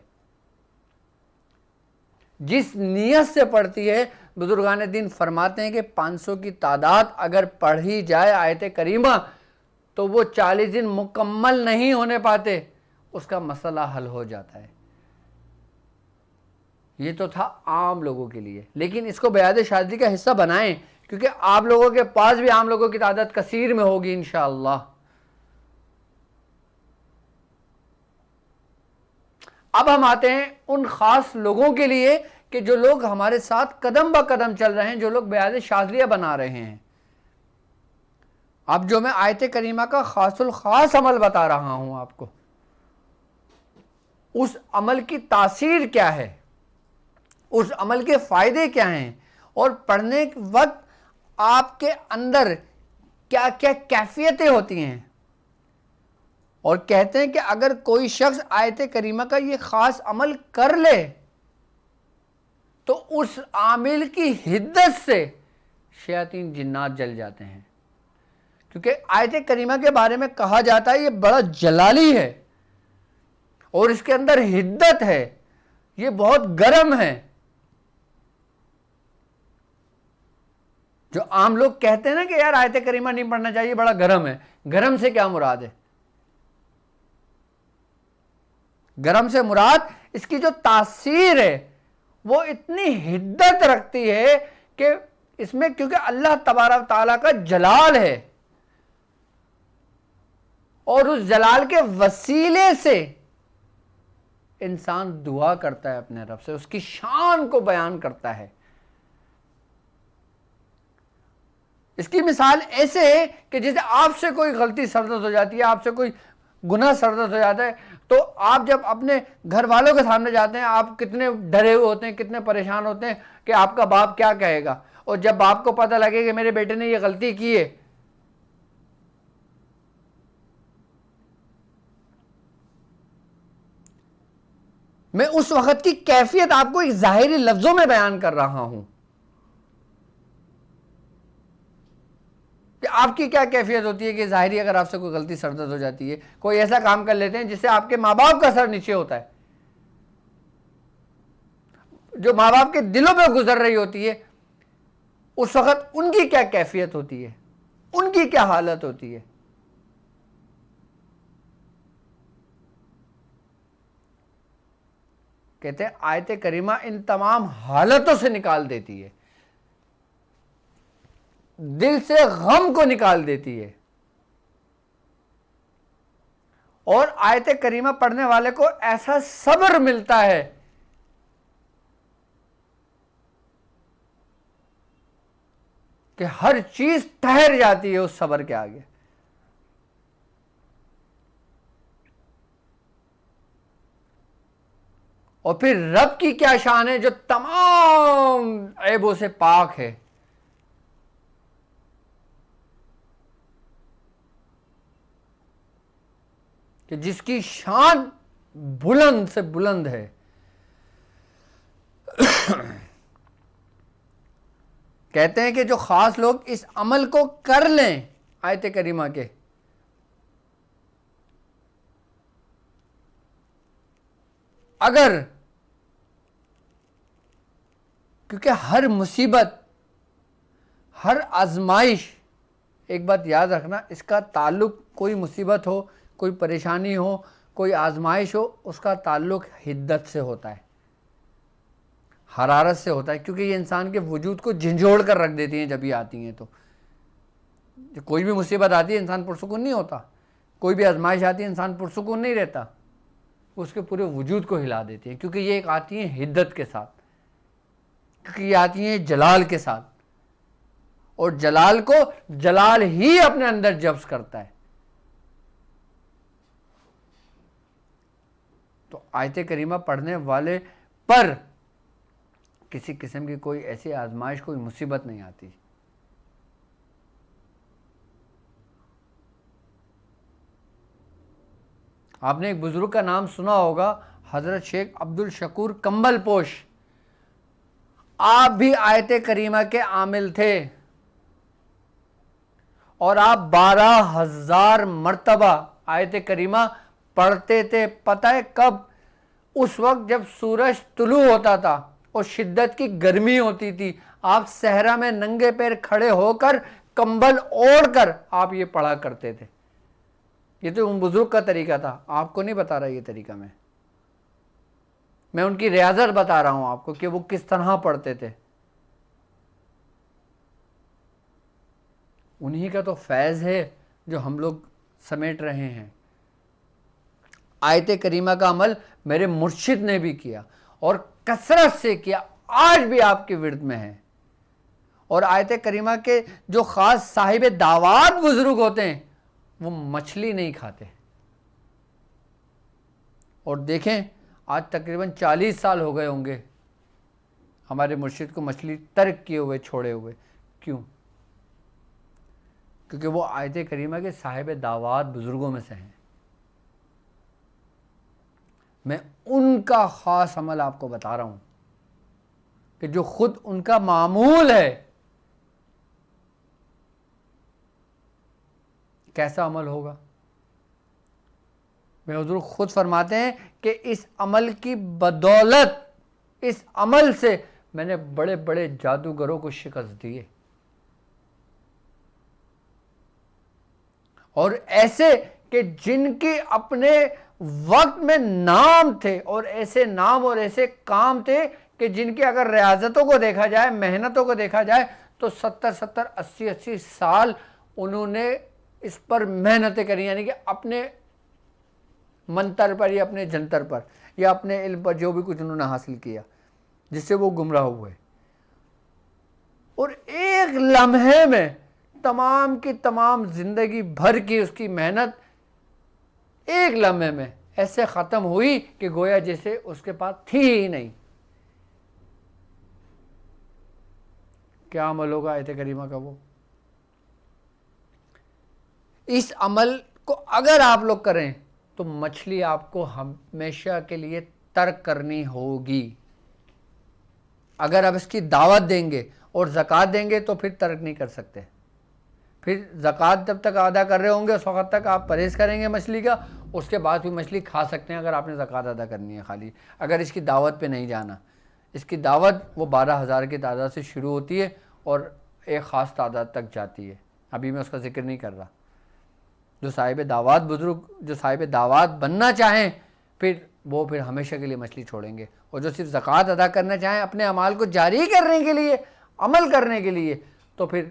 جس نیت سے پڑھتی ہے، بزرگان دین فرماتے ہیں کہ 500 کی تعداد اگر پڑھی جائے آیت کریمہ تو وہ 40 دن مکمل نہیں ہونے پاتے، اس کا مسئلہ حل ہو جاتا ہے۔ یہ تو تھا عام لوگوں کے لیے، لیکن اس کو بیعت شادی کا حصہ بنائیں کیونکہ آپ لوگوں کے پاس بھی عام لوگوں کی تعداد کثیر میں ہوگی انشاءاللہ۔ اب ہم آتے ہیں ان خاص لوگوں کے لیے کہ جو لوگ ہمارے ساتھ قدم با قدم چل رہے ہیں، جو لوگ بیعت شاذلیہ بنا رہے ہیں۔ اب جو میں آیت کریمہ کا خاص الخاص عمل بتا رہا ہوں آپ کو، اس عمل کی تاثیر کیا ہے، اس عمل کے فائدے کیا ہیں، اور پڑھنے کے وقت آپ کے اندر کیا کیا کیفیتیں ہوتی ہیں۔ اور کہتے ہیں کہ اگر کوئی شخص آیت کریمہ کا یہ خاص عمل کر لے تو اس عامل کی حدت سے شیاطین جنات جل جاتے ہیں، کیونکہ آیت کریمہ کے بارے میں کہا جاتا ہے یہ بڑا جلالی ہے اور اس کے اندر حدت ہے، یہ بہت گرم ہے۔ جو عام لوگ کہتے ہیں نا کہ یار آیت کریمہ نہیں پڑھنا چاہیے، بڑا گرم ہے، گرم سے کیا مراد ہے؟ گرم سے مراد اس کی جو تاثیر ہے وہ اتنی حدت رکھتی ہے کہ اس میں، کیونکہ اللہ تبارک تعالیٰ کا جلال ہے اور اس جلال کے وسیلے سے انسان دعا کرتا ہے اپنے رب سے، اس کی شان کو بیان کرتا ہے۔ اس کی مثال ایسے ہے کہ جیسے آپ سے کوئی غلطی سرزد ہو جاتی ہے، آپ سے کوئی گناہ سرزد ہو جاتا ہے، تو آپ جب اپنے گھر والوں کے سامنے جاتے ہیں آپ کتنے ڈرے ہوئے ہوتے ہیں، کتنے پریشان ہوتے ہیں کہ آپ کا باپ کیا کہے گا، اور جب باپ کو پتہ لگے کہ میرے بیٹے نے یہ غلطی کی ہے، میں اس وقت کی کیفیت آپ کو ایک ظاہری لفظوں میں بیان کر رہا ہوں کہ آپ کی کیا کیفیت ہوتی ہے کہ ظاہری اگر آپ سے کوئی غلطی سرزد ہو جاتی ہے، کوئی ایسا کام کر لیتے ہیں جس سے آپ کے ماں باپ کا سر نیچے ہوتا ہے، جو ماں باپ کے دلوں پہ گزر رہی ہوتی ہے، اس وقت ان کی کیا کیفیت ہوتی ہے، ان کی کیا حالت ہوتی ہے۔ کہتے ہیں آیت کریمہ ان تمام حالتوں سے نکال دیتی ہے، دل سے غم کو نکال دیتی ہے، اور آیت کریمہ پڑھنے والے کو ایسا صبر ملتا ہے کہ ہر چیز ٹھہر جاتی ہے اس صبر کے آگے۔ اور پھر رب کی کیا شان ہے جو تمام عیبوں سے پاک ہے، کہ جس کی شان بلند سے بلند ہے۔ کہتے ہیں کہ جو خاص لوگ اس عمل کو کر لیں آیت کریمہ کے، اگر، کیونکہ ہر مصیبت، ہر آزمائش، ایک بات یاد رکھنا، اس کا تعلق، کوئی مصیبت ہو، کوئی پریشانی ہو، کوئی آزمائش ہو، اس کا تعلق حدت سے ہوتا ہے، حرارت سے ہوتا ہے، کیونکہ یہ انسان کے وجود کو جھنجھوڑ کر رکھ دیتی ہیں جب یہ آتی ہیں۔ تو کوئی بھی مصیبت آتی ہے انسان پرسکون نہیں ہوتا، کوئی بھی آزمائش آتی ہے انسان پرسکون نہیں رہتا، اس کے پورے وجود کو ہلا دیتی ہیں، کیونکہ یہ ایک آتی ہیں حدت کے ساتھ، کیونکہ یہ آتی ہیں جلال کے ساتھ، اور جلال کو جلال ہی اپنے اندر جبس کرتا ہے۔ تو آیت کریمہ پڑھنے والے پر کسی قسم کی کوئی ایسی آزمائش، کوئی مصیبت نہیں آتی۔ آپ نے ایک بزرگ کا نام سنا ہوگا، حضرت شیخ عبد الشکور کمبل پوش۔ آپ بھی آیت کریمہ کے عامل تھے اور آپ 12,000 مرتبہ آیت کریمہ پڑھتے تھے۔ پتہ ہے کب؟ اس وقت جب سورج طلوع ہوتا تھا اور شدت کی گرمی ہوتی تھی، آپ صحرا میں ننگے پیر کھڑے ہو کر کمبل اوڑھ کر آپ یہ پڑھا کرتے تھے۔ یہ تو ان بزرگ کا طریقہ تھا، آپ کو نہیں بتا رہا یہ طریقہ، میں ان کی ریاضت بتا رہا ہوں آپ کو کہ وہ کس طرح پڑھتے تھے۔ انہی کا تو فیض ہے جو ہم لوگ سمیٹ رہے ہیں۔ آیت کریمہ کا عمل میرے مرشد نے بھی کیا اور کثرت سے کیا، آج بھی آپ کے ورد میں ہے۔ اور آیت کریمہ کے جو خاص صاحب دعوات بزرگ ہوتے ہیں وہ مچھلی نہیں کھاتے۔ اور دیکھیں آج تقریباً 40 سال ہو گئے ہوں گے ہمارے مرشد کو مچھلی ترک کیے ہوئے، چھوڑے ہوئے۔ کیوں؟ کیونکہ وہ آیت کریمہ کے صاحب دعوات بزرگوں میں سے ہیں۔ میں ان کا خاص عمل آپ کو بتا رہا ہوں کہ جو خود ان کا معمول ہے، کیسا عمل ہوگا۔ میں حضور خود فرماتے ہیں کہ اس عمل کی بدولت، اس عمل سے میں نے بڑے بڑے جادوگروں کو شکست دی ہے، اور ایسے کہ جن کی اپنے وقت میں نام تھے، اور ایسے نام اور ایسے کام تھے کہ جن کی اگر ریاضتوں کو دیکھا جائے، محنتوں کو دیکھا جائے تو 70 80 سال انہوں نے اس پر محنتیں کری، یعنی کہ اپنے منتر پر یا اپنے جنتر پر یا اپنے علم پر جو بھی کچھ انہوں نے حاصل کیا جس سے وہ گمراہ ہوئے، اور ایک لمحے میں تمام کی تمام زندگی بھر کی اس کی محنت ایک لمحے میں ایسے ختم ہوئی کہ گویا جیسے اس کے پاس تھی ہی نہیں۔ کیا عمل ہوگا آیت کریمہ کا وہ؟ اس عمل کو اگر آپ لوگ کریں تو مچھلی آپ کو ہمیشہ کے لیے ترک کرنی ہوگی۔ اگر آپ اس کی دعوت دیں گے اور زکوٰۃ دیں گے تو پھر ترک نہیں کر سکتے۔ پھر زکوٰۃ جب تک ادا کر رہے ہوں گے اس وقت تک آپ پرہیز کریں گے مچھلی کا، اس کے بعد بھی مچھلی کھا سکتے ہیں اگر آپ نے زکوٰۃ ادا کرنی ہے خالی، اگر اس کی دعوت پہ نہیں جانا۔ اس کی دعوت وہ 12,000 کی تعداد سے شروع ہوتی ہے اور ایک خاص تعداد تک جاتی ہے، ابھی میں اس کا ذکر نہیں کر رہا۔ جو صاحب دعوات بزرگ، جو صاحب دعوات بننا چاہیں پھر ہمیشہ کے لیے مچھلی چھوڑیں گے، اور جو صرف زکوٰۃ ادا کرنا چاہیں اپنے اعمال کو جاری کرنے کے لیے، عمل کرنے کے لیے، تو پھر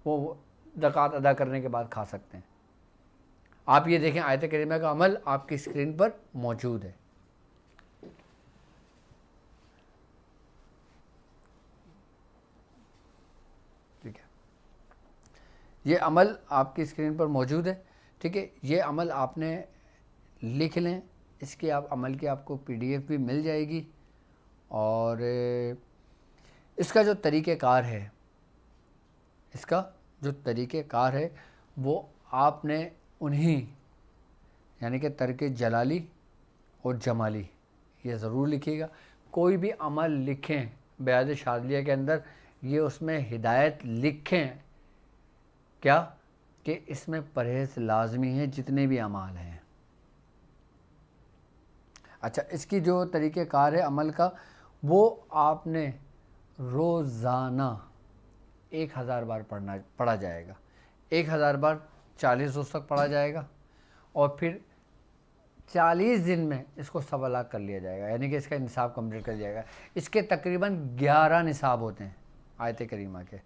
وہ زکوٰۃ ادا کرنے کے بعد کھا سکتے ہیں۔ آپ یہ دیکھیں آیت کریمہ کا عمل آپ کی اسکرین پر موجود ہے۔ ٹھیک ہے، یہ عمل آپ کی اسکرین پر موجود ہے۔ ٹھیک ہے، یہ عمل آپ نے لکھ لیں، اس کی عمل کی آپ کو PDF بھی مل جائے گی، اور اس کا جو طریقہ کار ہے، اس کا جو طریقہ کار ہے وہ آپ نے انہی یعنی کہ ترک جلالی اور جمالی یہ ضرور لکھیے گا۔ کوئی بھی عمل لکھیں بیعت شاذلیہ کے اندر، یہ اس میں ہدایت لکھیں کیا کہ اس میں پرہیز لازمی ہے جتنے بھی اعمال ہیں۔ اچھا، اس کی جو طریقہ کار ہے عمل کا، وہ آپ نے روزانہ 1000 بار پڑھا جائے گا۔ 1000 بار 40 روز تک پڑھا جائے گا، اور پھر 40 دن میں اس کو 1.25 لاکھ کر لیا جائے گا، یعنی کہ اس کا نصاب کمپلیٹ کر لیا جائے گا۔ اس کے تقریباً 11 نصاب ہوتے ہیں آیت کریمہ کے۔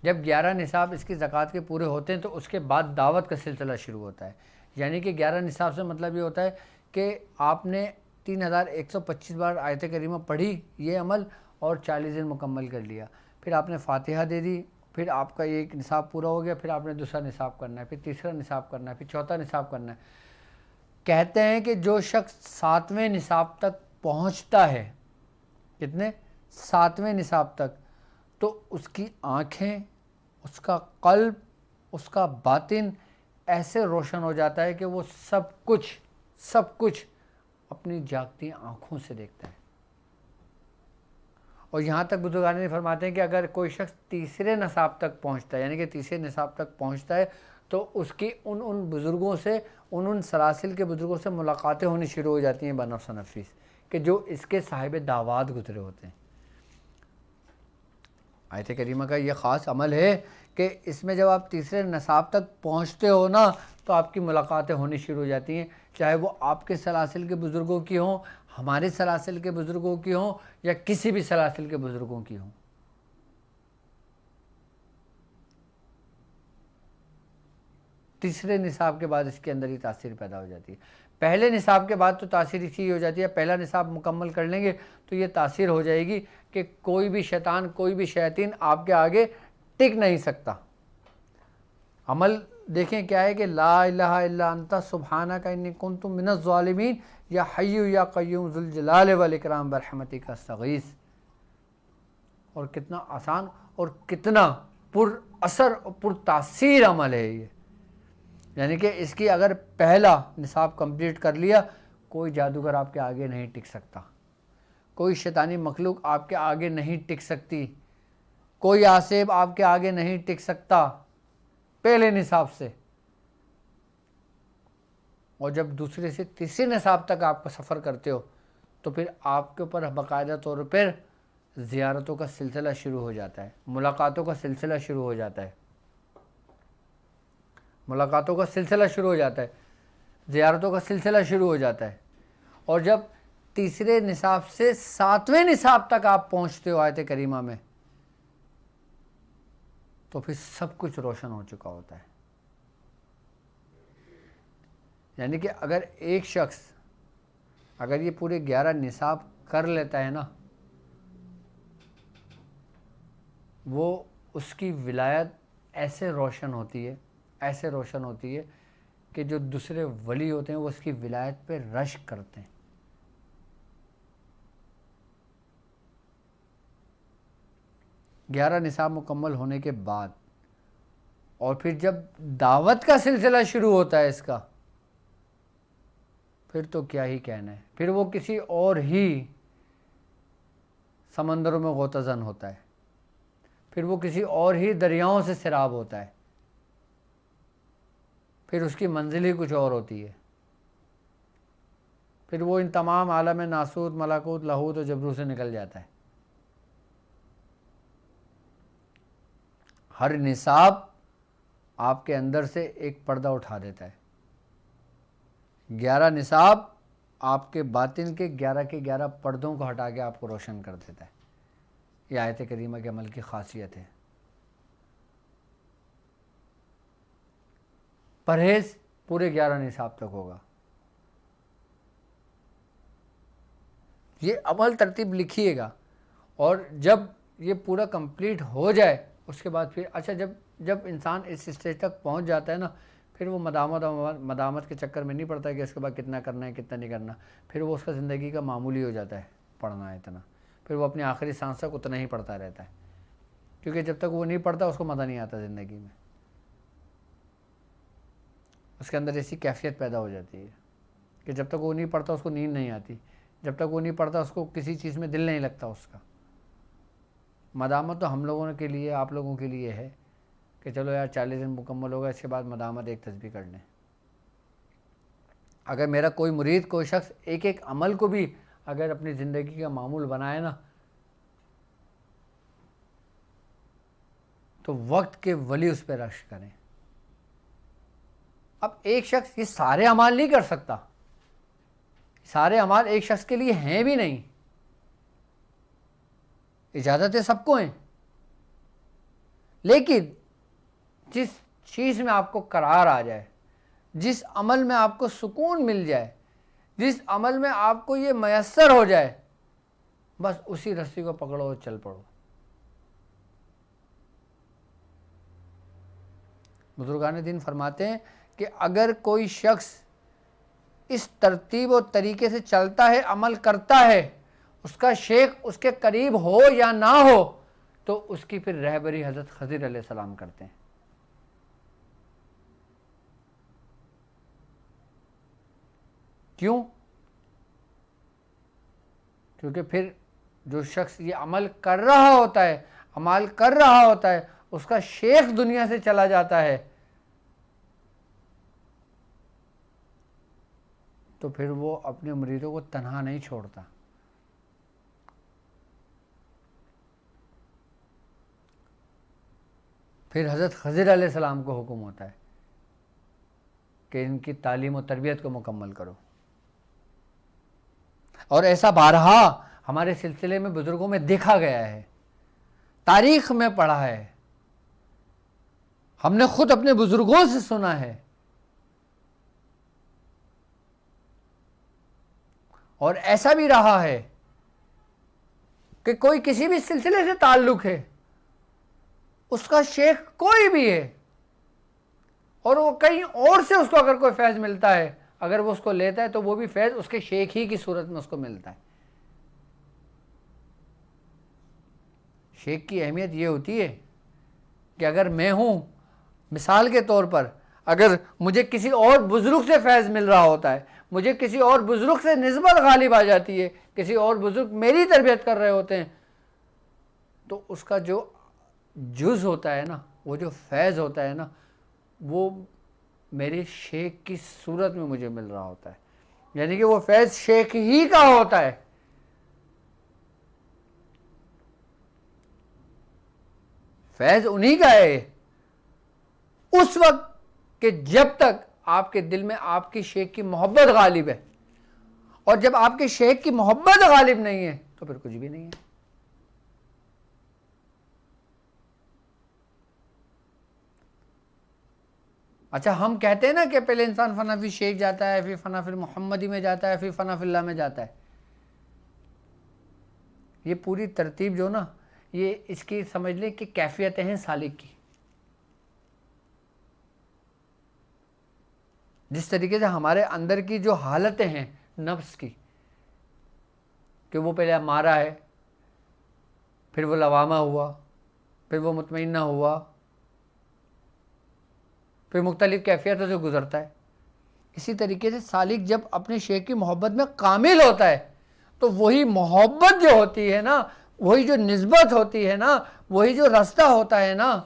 جب 11 نصاب اس کی زکوٰۃ کے پورے ہوتے ہیں تو اس کے بعد دعوت کا سلسلہ شروع ہوتا ہے، یعنی کہ 11 نصاب سے مطلب یہ ہوتا ہے کہ آپ نے 3125 بار آیت کریمہ پڑھی یہ عمل، اور 40 دن مکمل کر لیا، پھر آپ نے فاتحہ دے دی، پھر آپ کا ایک نصاب پورا ہو گیا، پھر آپ نے دوسرا نصاب کرنا ہے، پھر تیسرا نصاب کرنا ہے، پھر چوتھا نصاب کرنا ہے۔ کہتے ہیں کہ جو شخص 7ویں نصاب تک پہنچتا ہے، کتنے؟ 7ویں نصاب تک، تو اس کی آنکھیں، اس کا قلب، اس کا باطن ایسے روشن ہو جاتا ہے کہ وہ سب کچھ اپنی جاگتی آنکھوں سے دیکھتا ہے۔ اور یہاں تک بزرگان نے فرماتے ہیں کہ اگر کوئی شخص تیسرے نصاب تک پہنچتا ہے، یعنی کہ تیسرے نصاب تک پہنچتا ہے، تو اس کی ان بزرگوں سے، ان سلاسل کے بزرگوں سے ملاقاتیں ہونی شروع ہو جاتی ہیں بنفس نفیس، کہ جو اس کے صاحب دعوات گزرے ہوتے ہیں۔ آیت کریمہ کا یہ خاص عمل ہے کہ اس میں جب آپ تیسرے نصاب تک پہنچتے ہو نا تو آپ کی ملاقاتیں ہونی شروع ہو جاتی ہیں، چاہے وہ آپ کے سلاسل کے بزرگوں کی ہوں، ہمارے سلاسل کے بزرگوں کی ہوں، یا کسی بھی سلاسل کے بزرگوں کی ہوں۔ تیسرے نصاب کے بعد اس کے اندر ہی تاثیر پیدا ہو جاتی ہے. پہلے نصاب کے بعد تو تاثیر اسی ہو جاتی ہے. پہلا نصاب مکمل کر لیں گے تو یہ تاثیر ہو جائے گی کہ کوئی بھی شیطان، کوئی بھی شیاطین آپ کے آگے ٹک نہیں سکتا. عمل دیکھیں کیا ہے کہ لا الہ الا انت سبحانک انی کنت من الظالمین یا حی یا قیوم ذو الجلال والاکرام برحمتک استغیث. اور کتنا آسان اور کتنا پر اثر اور پر تاثیر عمل ہے یہ. یعنی کہ اس کی اگر پہلا نصاب کمپلیٹ کر لیا، کوئی جادوگر آپ کے آگے نہیں ٹک سکتا، کوئی شیطانی مخلوق آپ کے آگے نہیں ٹک سکتی، کوئی آسیب آپ کے آگے نہیں ٹک سکتا پہلے نصاب سے. اور جب دوسرے سے تیسرے نصاب تک آپ کا سفر کرتے ہو تو پھر آپ کے اوپر باقاعدہ طور پر زیارتوں کا سلسلہ شروع ہو جاتا ہے، ملاقاتوں کا سلسلہ شروع ہو جاتا ہے، ملاقاتوں کا سلسلہ شروع ہو جاتا ہے، زیارتوں کا سلسلہ شروع ہو جاتا ہے. اور جب تیسرے نصاب سے 7ویں نصاب تک آپ پہنچتے ہو آیت کریمہ میں تو پھر سب کچھ روشن ہو چکا ہوتا ہے. یعنی کہ اگر ایک شخص اگر یہ پورے 11 نصاب کر لیتا ہے نا، وہ اس کی ولایت ایسے روشن ہوتی ہے، ایسے روشن ہوتی ہے کہ جو دوسرے ولی ہوتے ہیں وہ اس کی ولایت پہ رشک کرتے ہیں. گیارہ نصاب مکمل ہونے کے بعد اور پھر جب دعوت کا سلسلہ شروع ہوتا ہے اس کا، پھر تو کیا ہی کہنا ہے. پھر وہ کسی اور ہی سمندروں میں غوطہ زن ہوتا ہے، پھر وہ کسی اور ہی دریاؤں سے سیراب ہوتا ہے، پھر اس کی منزل ہی کچھ اور ہوتی ہے. پھر وہ ان تمام عالم ناسوت، ملکوت، لاہوت اور جبروت سے نکل جاتا ہے. ہر نصاب آپ کے اندر سے ایک پردہ اٹھا دیتا ہے. 11 نصاب آپ کے باطن کے 11 پردوں کو ہٹا کے آپ کو روشن کر دیتا ہے. یہ آیت کریمہ کے عمل کی خاصیت ہے. پرہیز پورے 11 نصاب تک ہوگا. یہ عمل ترتیب لکھیے گا اور جب یہ پورا کمپلیٹ ہو جائے اس کے بعد پھر اچھا جب انسان اس اسٹیج تک پہنچ جاتا ہے نا، پھر وہ مدامت کے چکر میں نہیں پڑتا کہ اس کے بعد کتنا کرنا ہے کتنا نہیں کرنا. پھر وہ اس کا زندگی کا معمولی ہو جاتا ہے پڑھنا ہے اتنا. پھر وہ اپنی آخری سانس تک اتنا ہی پڑھتا رہتا ہے، کیونکہ جب تک وہ نہیں پڑھتا اس کو مزہ نہیں آتا زندگی میں. اس کے اندر ایسی کیفیت پیدا ہو جاتی ہے کہ جب تک وہ نہیں پڑھتا اس کو نیند نہیں آتی، جب تک وہ نہیں پڑھتا اس کو کسی چیز میں دل نہیں لگتا اس کا. مدامت تو ہم لوگوں کے لیے، آپ لوگوں کے لیے ہے کہ چلو یار 40 دن مکمل ہوگا، اس کے بعد مدامت ایک تسبیح کر لیں. اگر میرا کوئی مرید، کوئی شخص ایک عمل کو بھی اگر اپنی زندگی کا معمول بنائے نا تو وقت کے ولی اس پہ رشک کریں. اب ایک شخص یہ سارے اعمال نہیں کر سکتا، سارے اعمال ایک شخص کے لیے ہیں بھی نہیں، اجازتیں سب کو ہیں. لیکن جس چیز میں آپ کو قرار آ جائے، جس عمل میں آپ کو سکون مل جائے، جس عمل میں آپ کو یہ میسر ہو جائے، بس اسی رسی کو پکڑو اور چل پڑو. بزرگان دین فرماتے ہیں کہ اگر کوئی شخص اس ترتیب و طریقے سے چلتا ہے، عمل کرتا ہے، اس کا شیخ اس کے قریب ہو یا نہ ہو، تو اس کی پھر رہبری حضرت خضر علیہ السلام کرتے ہیں. کیوں؟ کیونکہ پھر جو شخص یہ عمل کر رہا ہوتا ہے، اس کا شیخ دنیا سے چلا جاتا ہے، تو پھر وہ اپنے مریدوں کو تنہا نہیں چھوڑتا. پھر حضرت خضر علیہ السلام کو حکم ہوتا ہے کہ ان کی تعلیم و تربیت کو مکمل کرو. اور ایسا بارہا ہمارے سلسلے میں بزرگوں میں دیکھا گیا ہے، تاریخ میں پڑھا ہے، ہم نے خود اپنے بزرگوں سے سنا ہے اور ایسا بھی رہا ہے کہ کوئی کسی بھی سلسلے سے تعلق ہے، اس کا شیخ کوئی بھی ہے، اور وہ کہیں اور سے اس کو اگر کوئی فیض ملتا ہے، اگر وہ اس کو لیتا ہے تو وہ بھی فیض اس کے شیخ ہی کی صورت میں اس کو ملتا ہے۔ شیخ کی اہمیت یہ ہوتی ہے کہ اگر میں ہوں، مثال کے طور پر اگر مجھے کسی اور بزرگ سے فیض مل رہا ہوتا ہے، مجھے کسی اور بزرگ سے نسبت غالب آ جاتی ہے، کسی اور بزرگ میری تربیت کر رہے ہوتے ہیں، تو اس کا جو جز ہوتا ہے نا، وہ جو فیض ہوتا ہے نا، وہ میرے شیخ کی صورت میں مجھے مل رہا ہوتا ہے، یعنی کہ وہ فیض شیخ ہی کا ہوتا ہے۔ فیض انہی کا ہے اس وقت کہ جب تک آپ کے دل میں آپ کی شیخ کی محبت غالب ہے، اور جب آپ کے شیخ کی محبت غالب نہیں ہے تو پھر کچھ بھی نہیں ہے۔ اچھا، ہم کہتے ہیں نا کہ پہلے انسان فنا فی شیخ جاتا ہے، پھر فنا فی محمدی میں جاتا ہے، پھر فنا فی اللہ میں جاتا ہے۔ یہ پوری ترتیب جو نا، یہ اس کی سمجھ لیں کہ کیفیتیں ہیں سالک کی۔ جس طریقے سے ہمارے اندر کی جو حالتیں ہیں نفس کی، کہ وہ پہلے مارا ہے، پھر وہ لوامہ ہوا، پھر وہ مطمئنہ ہوا، پھر مختلف کیفیتوں سے گزرتا ہے، اسی طریقے سے سالک جب اپنے شیخ کی محبت میں کامل ہوتا ہے تو وہی محبت جو ہوتی ہے نا، وہی جو نسبت ہوتی ہے نا، وہی جو رستہ ہوتا ہے نا،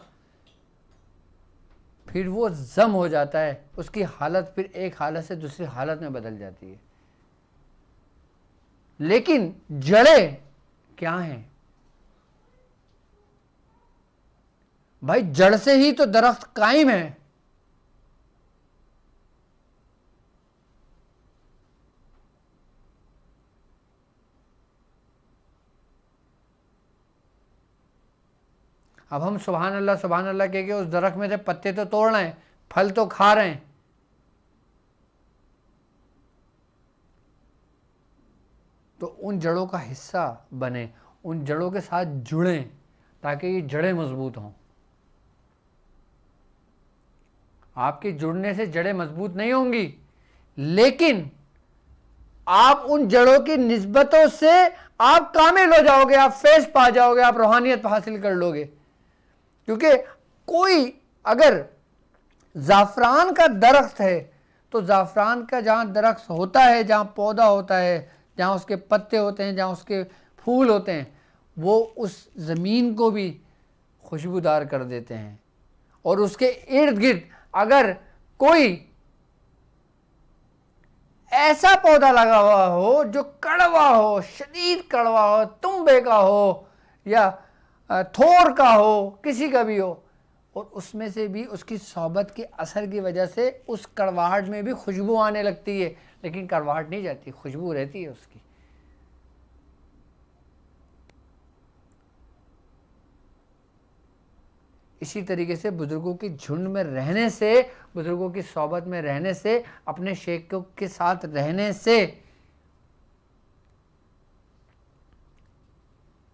پھر وہ ضم ہو جاتا ہے، اس کی حالت پھر ایک حالت سے دوسری حالت میں بدل جاتی ہے۔ لیکن جڑیں کیا ہیں بھائی؟ جڑ سے ہی تو درخت قائم ہے۔ اب ہم سبحان اللہ کہہ کے اس درخت میں سے پتے تو توڑ رہے ہیں، پھل تو کھا رہے ہیں، تو ان جڑوں کا حصہ بنے، ان جڑوں کے ساتھ جڑیں تاکہ یہ جڑیں مضبوط ہوں۔ آپ کے جڑنے سے جڑیں مضبوط نہیں ہوں گی، لیکن آپ ان جڑوں کی نسبتوں سے آپ کامل ہو جاؤ گے، آپ فیض پا جاؤ گے، آپ روحانیت حاصل کر لو گے۔ کیونکہ کوئی اگر زعفران کا درخت ہے تو زعفران کا جہاں درخت ہوتا ہے، جہاں پودا ہوتا ہے، جہاں اس کے پتے ہوتے ہیں، جہاں اس کے پھول ہوتے ہیں، وہ اس زمین کو بھی خوشبودار کر دیتے ہیں۔ اور اس کے ارد گرد اگر کوئی ایسا پودا لگا ہوا ہو جو کڑوا ہو، شدید کڑوا ہو، تنبے کا ہو یا تھور کا ہو، کسی کا بھی ہو، اور اس میں سے بھی اس کی صحبت کے اثر کی وجہ سے اس کڑواہٹ میں بھی خوشبو آنے لگتی ہے، لیکن کڑواہٹ نہیں جاتی، خوشبو رہتی ہے اس کی۔ اسی طریقے سے بزرگوں کی جھنڈ میں رہنے سے، بزرگوں کی صحبت میں رہنے سے، اپنے شیخ کے ساتھ رہنے سے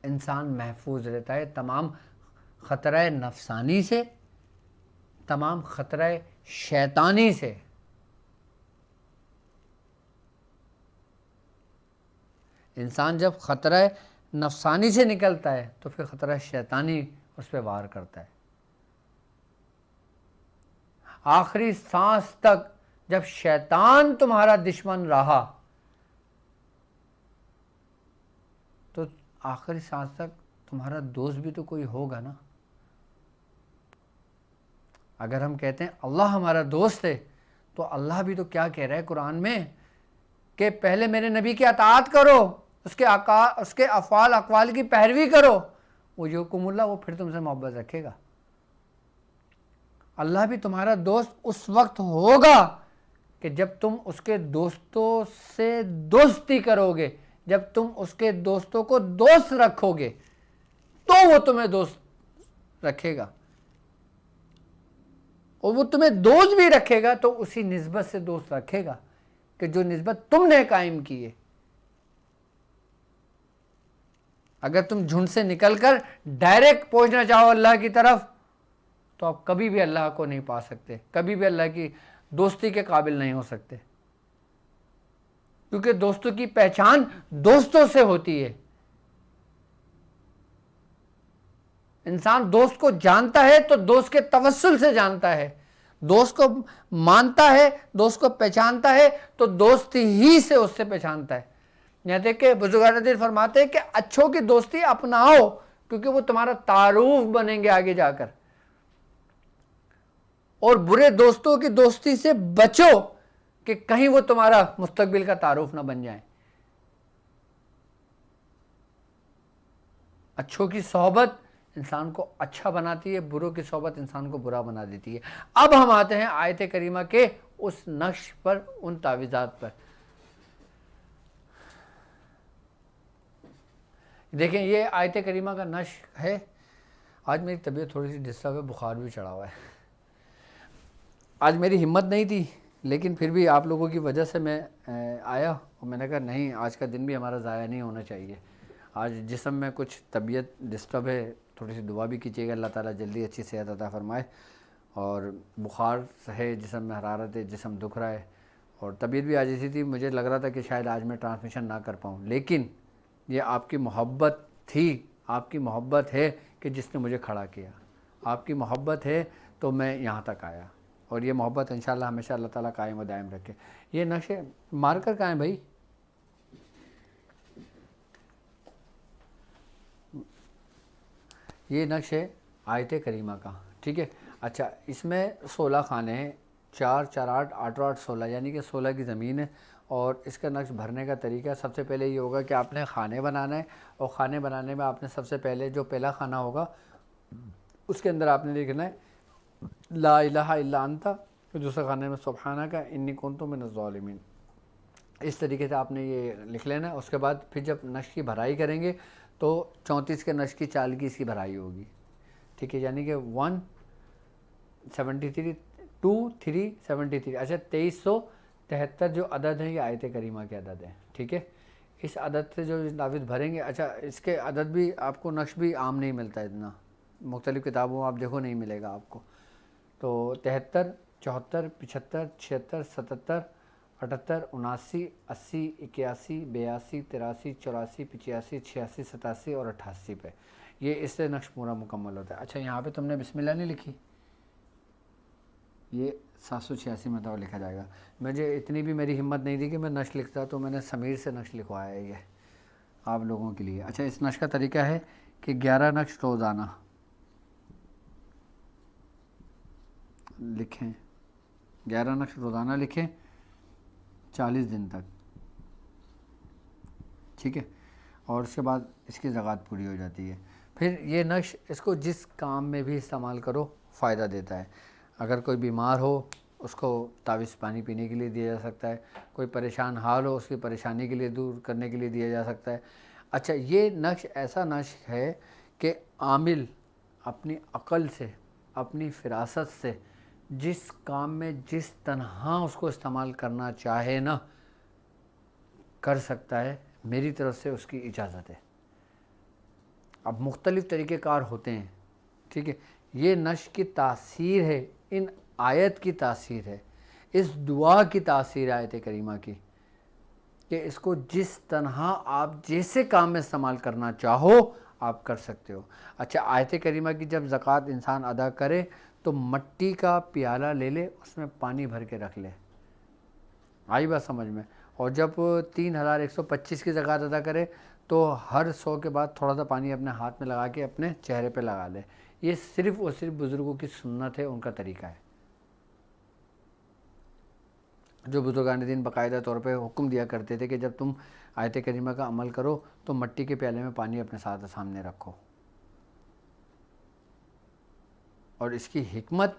انسان محفوظ رہتا ہے تمام خطرہ نفسانی سے، تمام خطرہ شیطانی سے۔ انسان جب خطرہ نفسانی سے نکلتا ہے تو پھر خطرہ شیطانی اس پہ وار کرتا ہے۔ آخری سانس تک جب شیطان تمہارا دشمن رہا تو آخری سانس تک تمہارا دوست بھی تو کوئی ہوگا نا۔ اگر ہم کہتے ہیں اللہ ہمارا دوست ہے تو اللہ بھی تو کیا کہہ رہا ہے قرآن میں کہ پہلے میرے نبی کی اطاعت کرو، اس کے افعال اقوال کی پیروی کرو، وہ یحکم اللہ، وہ پھر تم سے محبت رکھے گا۔ اللہ بھی تمہارا دوست اس وقت ہوگا کہ جب تم اس کے دوستوں سے دوستی کرو گے، جب تم اس کے دوستوں کو دوست رکھو گے تو وہ تمہیں دوست رکھے گا، اور وہ تمہیں دوست بھی رکھے گا تو اسی نسبت سے دوست رکھے گا کہ جو نسبت تم نے قائم کی ہے۔ اگر تم جھنڈ سے نکل کر ڈائریکٹ پہنچنا چاہو اللہ کی طرف تو آپ کبھی بھی اللہ کو نہیں پا سکتے، کبھی بھی اللہ کی دوستی کے قابل نہیں ہو سکتے، کیونکہ دوستوں کی پہچان دوستوں سے ہوتی ہے۔ انسان دوست کو جانتا ہے تو دوست کے توسل سے جانتا ہے، دوست کو مانتا ہے، دوست کو پہچانتا ہے تو دوست ہی سے اس سے پہچانتا ہے۔ یہاں تک کہ بزرگان دین فرماتے ہیں کہ اچھوں کی دوستی اپناؤ، کیونکہ وہ تمہارا تعارف بنیں گے آگے جا کر، اور برے دوستوں کی دوستی سے بچو کہ کہیں وہ تمہارا مستقبل کا تعارف نہ بن جائیں۔ اچھوں کی صحبت انسان کو اچھا بناتی ہے، بروں کی صحبت انسان کو برا بنا دیتی ہے۔ اب ہم آتے ہیں آیت کریمہ کے اس نقش پر، ان تعویذات پر۔ دیکھیں یہ آیت کریمہ کا نقش ہے۔ آج میری طبیعت تھوڑی سی ڈسٹرب ہے، بخار بھی چڑھا ہوا ہے۔ آج میری ہمت نہیں تھی، لیکن پھر بھی آپ لوگوں کی وجہ سے میں آیا، اور میں نے کہا نہیں، آج کا دن بھی ہمارا ضائع نہیں ہونا چاہیے۔ آج جسم میں کچھ طبیعت ڈسٹرب ہے، تھوڑی سی دعا بھی کیجیے گا اللہ تعالیٰ جلدی اچھی صحت عطا فرمائے۔ اور بخار ہے، جسم میں حرارت ہے، جسم دکھ رہا ہے، اور طبیعت بھی آج ایسی تھی، مجھے لگ رہا تھا کہ شاید آج میں ٹرانسمیشن نہ کر پاؤں، لیکن یہ آپ کی محبت تھی، آپ کی محبت ہے کہ جس نے مجھے کھڑا کیا، آپ کی محبت ہے تو میں یہاں تک آیا، اور یہ محبت انشاءاللہ ہمیشہ اللہ تعالیٰ قائم و دائم رکھے۔ یہ نقش مارکر کہاں ہے بھائی؟ یہ نقش ہے آیت کریمہ کا، ٹھیک ہے۔ اچھا، اس میں 16 خانے ہیں، 4 4 8 8 8 16، یعنی کہ 16 کی زمین ہے۔ اور اس کا نقش بھرنے کا طریقہ سب سے پہلے یہ ہوگا کہ آپ نے خانے بنانا ہے، اور خانے بنانے میں آپ نے سب سے پہلے جو پہلا خانہ ہوگا اس کے اندر آپ نے لکھنا ہے لا الہ الا انت، دوسرے خانے میں سبحانک انی کنت من الظالمین۔ اس طریقے سے آپ نے یہ لکھ لینا ہے۔ اس کے بعد پھر جب نقش کی بھرائی کریں گے تو 34 کے نقش کی 40 کی اس کی بھرائی ہوگی، ٹھیک ہے، یعنی کہ 173 2 3 73۔ اچھا، 2373 جو عدد ہیں یہ آیت کریمہ کے عدد ہیں، ٹھیک ہے۔ اس عدد سے جو تعویذ بھریں گے، اچھا اس کے عدد بھی آپ کو نقش بھی عام نہیں ملتا اتنا، مختلف کتابوں آپ دیکھو نہیں ملے گا آپ کو۔ تو 73 74 75 76 77 78 79 80 81 82 83 84 85 86 87 اور 88 پہ یہ اس سے نقش پورا مکمل ہوتا ہے۔ اچھا، یہاں پہ تم نے بسم اللہ نہیں لکھی، یہ 786 مرتبہ لکھا جائے گا۔ مجھے اتنی بھی میری ہمت نہیں تھی کہ میں نقش لکھتا، تو میں نے سمیر سے نقش لکھوایا ہے یہ آپ لوگوں کے لیے۔ اچھا، اس نقش کا طریقہ ہے کہ 11 نقش روزانہ لکھیں، 11 نقش روزانہ لکھیں 40 دن تک، ٹھیک ہے، اور اس کے بعد اس کی زکوٰۃ پوری ہو جاتی ہے۔ پھر یہ نقش اس کو جس کام میں بھی استعمال کرو فائدہ دیتا ہے۔ اگر کوئی بیمار ہو اس کو تعویذ پانی پینے کے لیے دیا جا سکتا ہے، کوئی پریشان حال ہو اس کی پریشانی کے لیے دور کرنے کے لیے دیا جا سکتا ہے۔ اچھا، یہ نقش ایسا نقش ہے کہ عامل اپنی عقل سے، اپنی فراست سے جس کام میں جس طرح اس کو استعمال کرنا چاہے نا کر سکتا ہے، میری طرف سے اس کی اجازت ہے۔ اب مختلف طریقہ کار ہوتے ہیں، ٹھیک ہے۔ یہ نقش کی تاثیر ہے، ان آیت کی تاثیر ہے، اس دعا کی تاثیر ہے آیت کریمہ کی، کہ اس کو جس طرح آپ جیسے کام میں استعمال کرنا چاہو آپ کر سکتے ہو۔ اچھا، آیت کریمہ کی جب زکوٰۃ انسان ادا کرے تو مٹی کا پیالہ لے لے، اس میں پانی بھر کے رکھ لے، آئی بات سمجھ میں؟ اور جب 3125 کی زکوٰۃ ادا کرے تو ہر 100 کے بعد تھوڑا سا پانی اپنے ہاتھ میں لگا کے اپنے چہرے پہ لگا لے۔ یہ صرف اور صرف بزرگوں کی سنت ہے، ان کا طریقہ ہے۔ جو بزرگان دین باقاعدہ طور پہ حکم دیا کرتے تھے کہ جب تم آیت کریمہ کا عمل کرو تو مٹی کے پیالے میں پانی اپنے ساتھ سامنے رکھو۔ اور اس کی حکمت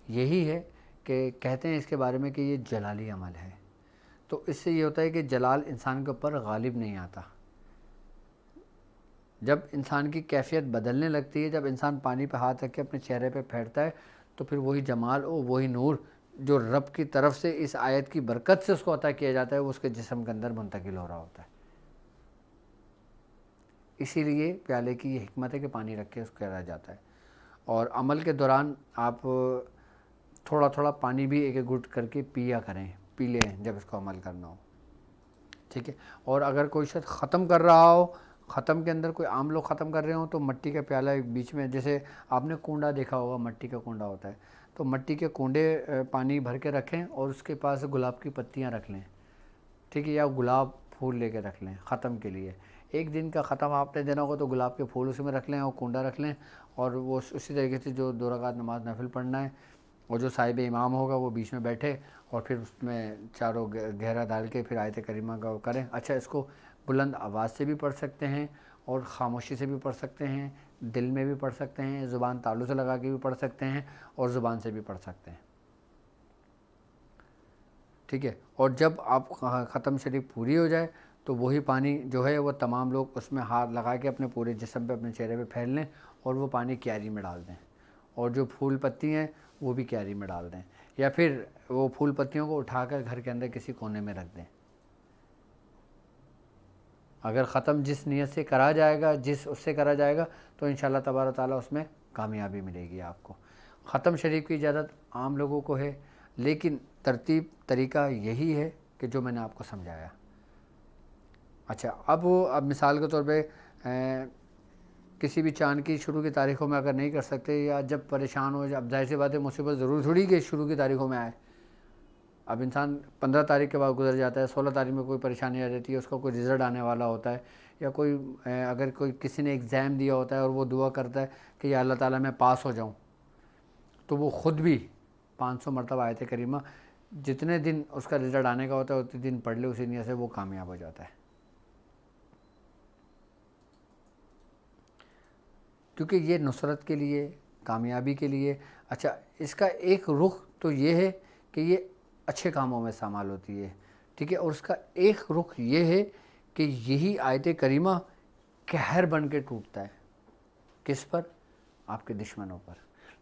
یہی ہے کہ کہتے ہیں اس کے بارے میں کہ یہ جلالی عمل ہے، تو اس سے یہ ہوتا ہے کہ جلال انسان کے اوپر غالب نہیں آتا۔ جب انسان کی کیفیت بدلنے لگتی ہے، جب انسان پانی پہ ہاتھ رکھ کے اپنے چہرے پہ پھیرتا ہے تو پھر وہی جمال اور وہی نور جو رب کی طرف سے اس آیت کی برکت سے اس کو عطا کیا جاتا ہے وہ اس کے جسم کے اندر منتقل ہو رہا ہوتا ہے۔ اسی لیے پیالے کی یہ حکمت ہے کہ پانی رکھ کے اس کو رہ جاتا ہے. اور عمل کے دوران آپ تھوڑا تھوڑا پانی بھی ایک ایک گھٹ کر کے پیا کریں، پی لیں جب اس کو عمل کرنا ہو. ٹھیک ہے. اور اگر کوئی شخص ختم کر رہا ہو، ختم کے اندر کوئی عام لوگ ختم کر رہے ہوں، تو مٹی کا پیالہ بیچ میں، جیسے آپ نے کنڈا دیکھا ہوگا، مٹی کا کنڈا ہوتا ہے، تو مٹی کے کنڈے پانی بھر کے رکھیں اور اس کے پاس گلاب کی پتیاں رکھ لیں. ٹھیک ہے. یا گلاب پھول لے کے رکھ لیں ختم کے لیے. ایک دن کا ختم آپ نے دینا ہوگا تو گلاب کے پھول اس میں رکھ لیں اور کنڈا رکھ لیں. اور وہ اسی طریقے سے جو 2 رکعت نماز نفل پڑھنا ہے، اور جو صاحب امام ہوگا وہ بیچ میں بیٹھے اور پھر اس میں چاروں گہرا ڈال کے پھر آیت کریمہ کا وہ کریں. اچھا، اس کو بلند آواز سے بھی پڑھ سکتے ہیں اور خاموشی سے بھی پڑھ سکتے ہیں، دل میں بھی پڑھ سکتے ہیں، زبان تالو سے لگا کے بھی پڑھ سکتے ہیں اور زبان سے بھی پڑھ سکتے ہیں. ٹھیک ہے. اور جب آپ ختم شریف پوری ہو جائے تو وہی پانی جو ہے وہ تمام لوگ اس میں ہاتھ لگا کے اپنے پورے جسم پہ، اپنے چہرے پہ پھیل لیں اور وہ پانی کیاری میں ڈال دیں. اور جو پھول پتی ہیں وہ بھی کیاری میں ڈال دیں، یا پھر وہ پھول پتیوں کو اٹھا کر گھر کے اندر کسی کونے میں رکھ دیں. اگر ختم جس نیت سے کرا جائے گا، اس سے کرا جائے گا، تو انشاءاللہ تبارک تعالیٰ اس میں کامیابی ملے گی آپ کو. ختم شریف کی اجازت عام لوگوں کو ہے، لیکن ترتیب طریقہ یہی ہے کہ جو میں نے آپ کو سمجھایا. اچھا، اب مثال کے طور پہ کسی بھی چاند کی شروع کی تاریخوں میں اگر نہیں کر سکتے، یا جب پریشان ہو، اب ظاہر سی بات ہے مصیبت ضرور تھوڑی کہ شروع کی تاریخوں میں آئے. اب انسان 15 تاریخ کے بعد گزر جاتا ہے، 16 تاریخ میں کوئی پریشانی آ جاتی ہے، اس کا کوئی رزلٹ آنے والا ہوتا ہے، یا کوئی اگر کوئی کسی نے ایگزام دیا ہوتا ہے اور وہ دعا کرتا ہے کہ یا اللہ تعالیٰ میں پاس ہو جاؤں، تو وہ خود بھی 500 مرتبہ آیت کریمہ جتنے دن اس کا رزلٹ آنے کا ہوتا ہے اتنے دن پڑھ لے، اسی نیت سے وہ کامیاب ہو جاتا ہے. کیونکہ یہ نصرت کے لیے، کامیابی کے لیے. اچھا، اس کا ایک رخ تو یہ ہے کہ یہ اچھے کاموں میں استعمال ہوتی ہے. ٹھیک ہے. اور اس کا ایک رخ یہ ہے کہ یہی آیت کریمہ قہر بن کے ٹوٹتا ہے. کس پر؟ آپ کے دشمنوں پر.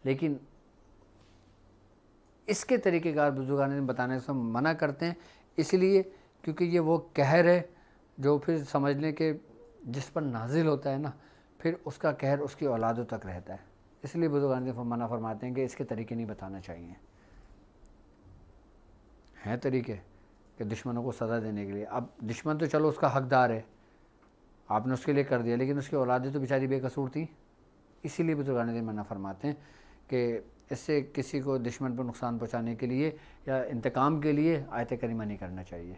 لیکن اس کے طریقہ کار بزرگان نے بتانے سے منع کرتے ہیں، اس لیے کیونکہ یہ وہ قہر ہے جو پھر سمجھ لیں کہ جس پر نازل ہوتا ہے نا، پھر اس کا قہر اس کی اولادوں تک رہتا ہے. اس لیے بزرگان نے منع فرماتے ہیں کہ اس کے طریقے نہیں بتانا چاہیے. ہیں طریقے کہ دشمنوں کو سزا دینے کے لیے. اب دشمن تو چلو اس کا حقدار ہے، آپ نے اس کے لیے کر دیا، لیکن اس کی اولادیں تو بیچاری بے قصور تھیں. اسی لیے بزرگان دین منع فرماتے ہیں کہ اس سے کسی کو دشمن پر نقصان پہنچانے کے لیے یا انتقام کے لیے آیت کریمہ نہیں کرنا چاہیے.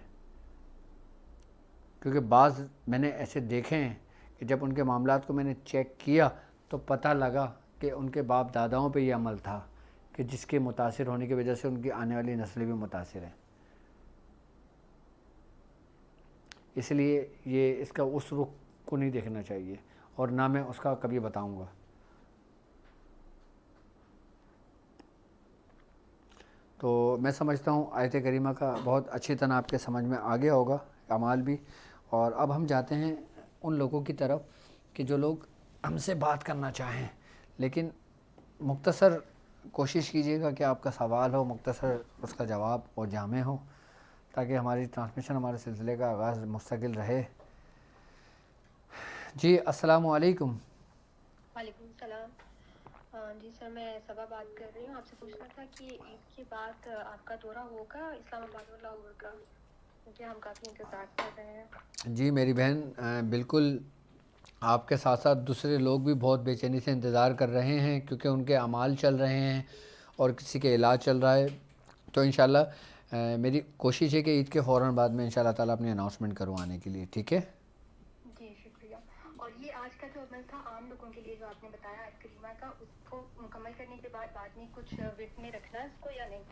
کیونکہ بعض میں نے ایسے دیکھے ہیں کہ جب ان کے معاملات کو میں نے چیک کیا تو پتہ لگا کہ ان کے باپ داداؤں پہ یہ عمل تھا کہ جس کے متاثر ہونے کی وجہ سے ان کی آنے والی نسلیں بھی متاثر ہیں. اس لیے یہ اس کا اس رخ کو نہیں دیکھنا چاہیے، اور نہ میں اس کا کبھی بتاؤں گا. تو میں سمجھتا ہوں آیت کریمہ کا بہت اچھی طرح آپ کے سمجھ میں آ گیا ہوگا، اعمال بھی. اور اب ہم جاتے ہیں ان لوگوں کی طرف کہ جو لوگ ہم سے بات کرنا چاہیں، لیکن مختصر کوشش کیجیے گا کہ آپ کا سوال ہو، مختصر اس کا جواب اور جامع ہو، تاکہ ہماری ٹرانسمیشن، ہمارے سلسلے کا آغاز مستقل رہے. جی السلام علیکم. وعلیکم السلام. جی سر، میں صبا بات کر رہی ہوں. آپ سے پوچھنا تھا کہ عید کے بعد آپ کا دورہ ہوگا اسلام آباد اور لاہور کا، کیونکہ ہم کافی انتظار کر رہے ہیں. جی میری بہن، بالکل آپ کے ساتھ ساتھ دوسرے لوگ بھی بہت بے چینی سے انتظار کر رہے ہیں، کیونکہ ان کے اعمال چل رہے ہیں اور کسی کے علاج چل رہا ہے. تو انشاءاللہ میری کوشش ہے کہ عید کے فوراً بعد میں انشاءاللہ تعالیٰ اپنی اناؤنسمنٹ کروانے کے لیے. ٹھیک ہے. جی شکریہ. اور یہ آج کا جو عمل تھا عام لوگوں کے لیے جو آپ نے بتایا آیت کریمہ کا، اس کو مکمل کرنے کے بعد میں کچھ وقت میں رکھنا ہے اس کو یا نہیں؟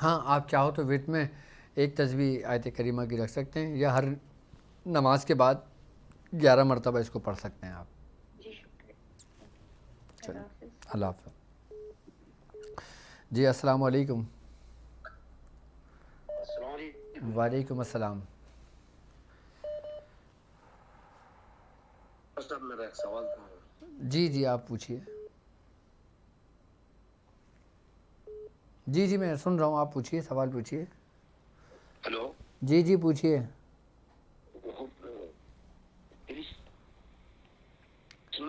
ہاں، آپ چاہو تو وقت میں ایک تسبیح آیت کریمہ کی رکھ سکتے ہیں، یا ہر نماز کے بعد 11 مرتبہ اس کو پڑھ سکتے ہیں آپ. جی شکریہ. چلیں، اللہ حافظ. اللہ حافظ. جی السلام علیکم. السلام علیکم. وعلیکم السلام. صاحب میرا ایک سوال تھا. جی آپ پوچھیے. جی میں سن رہا ہوں، آپ پوچھیے، سوال پوچھیے. ہلو. جی پوچھیے.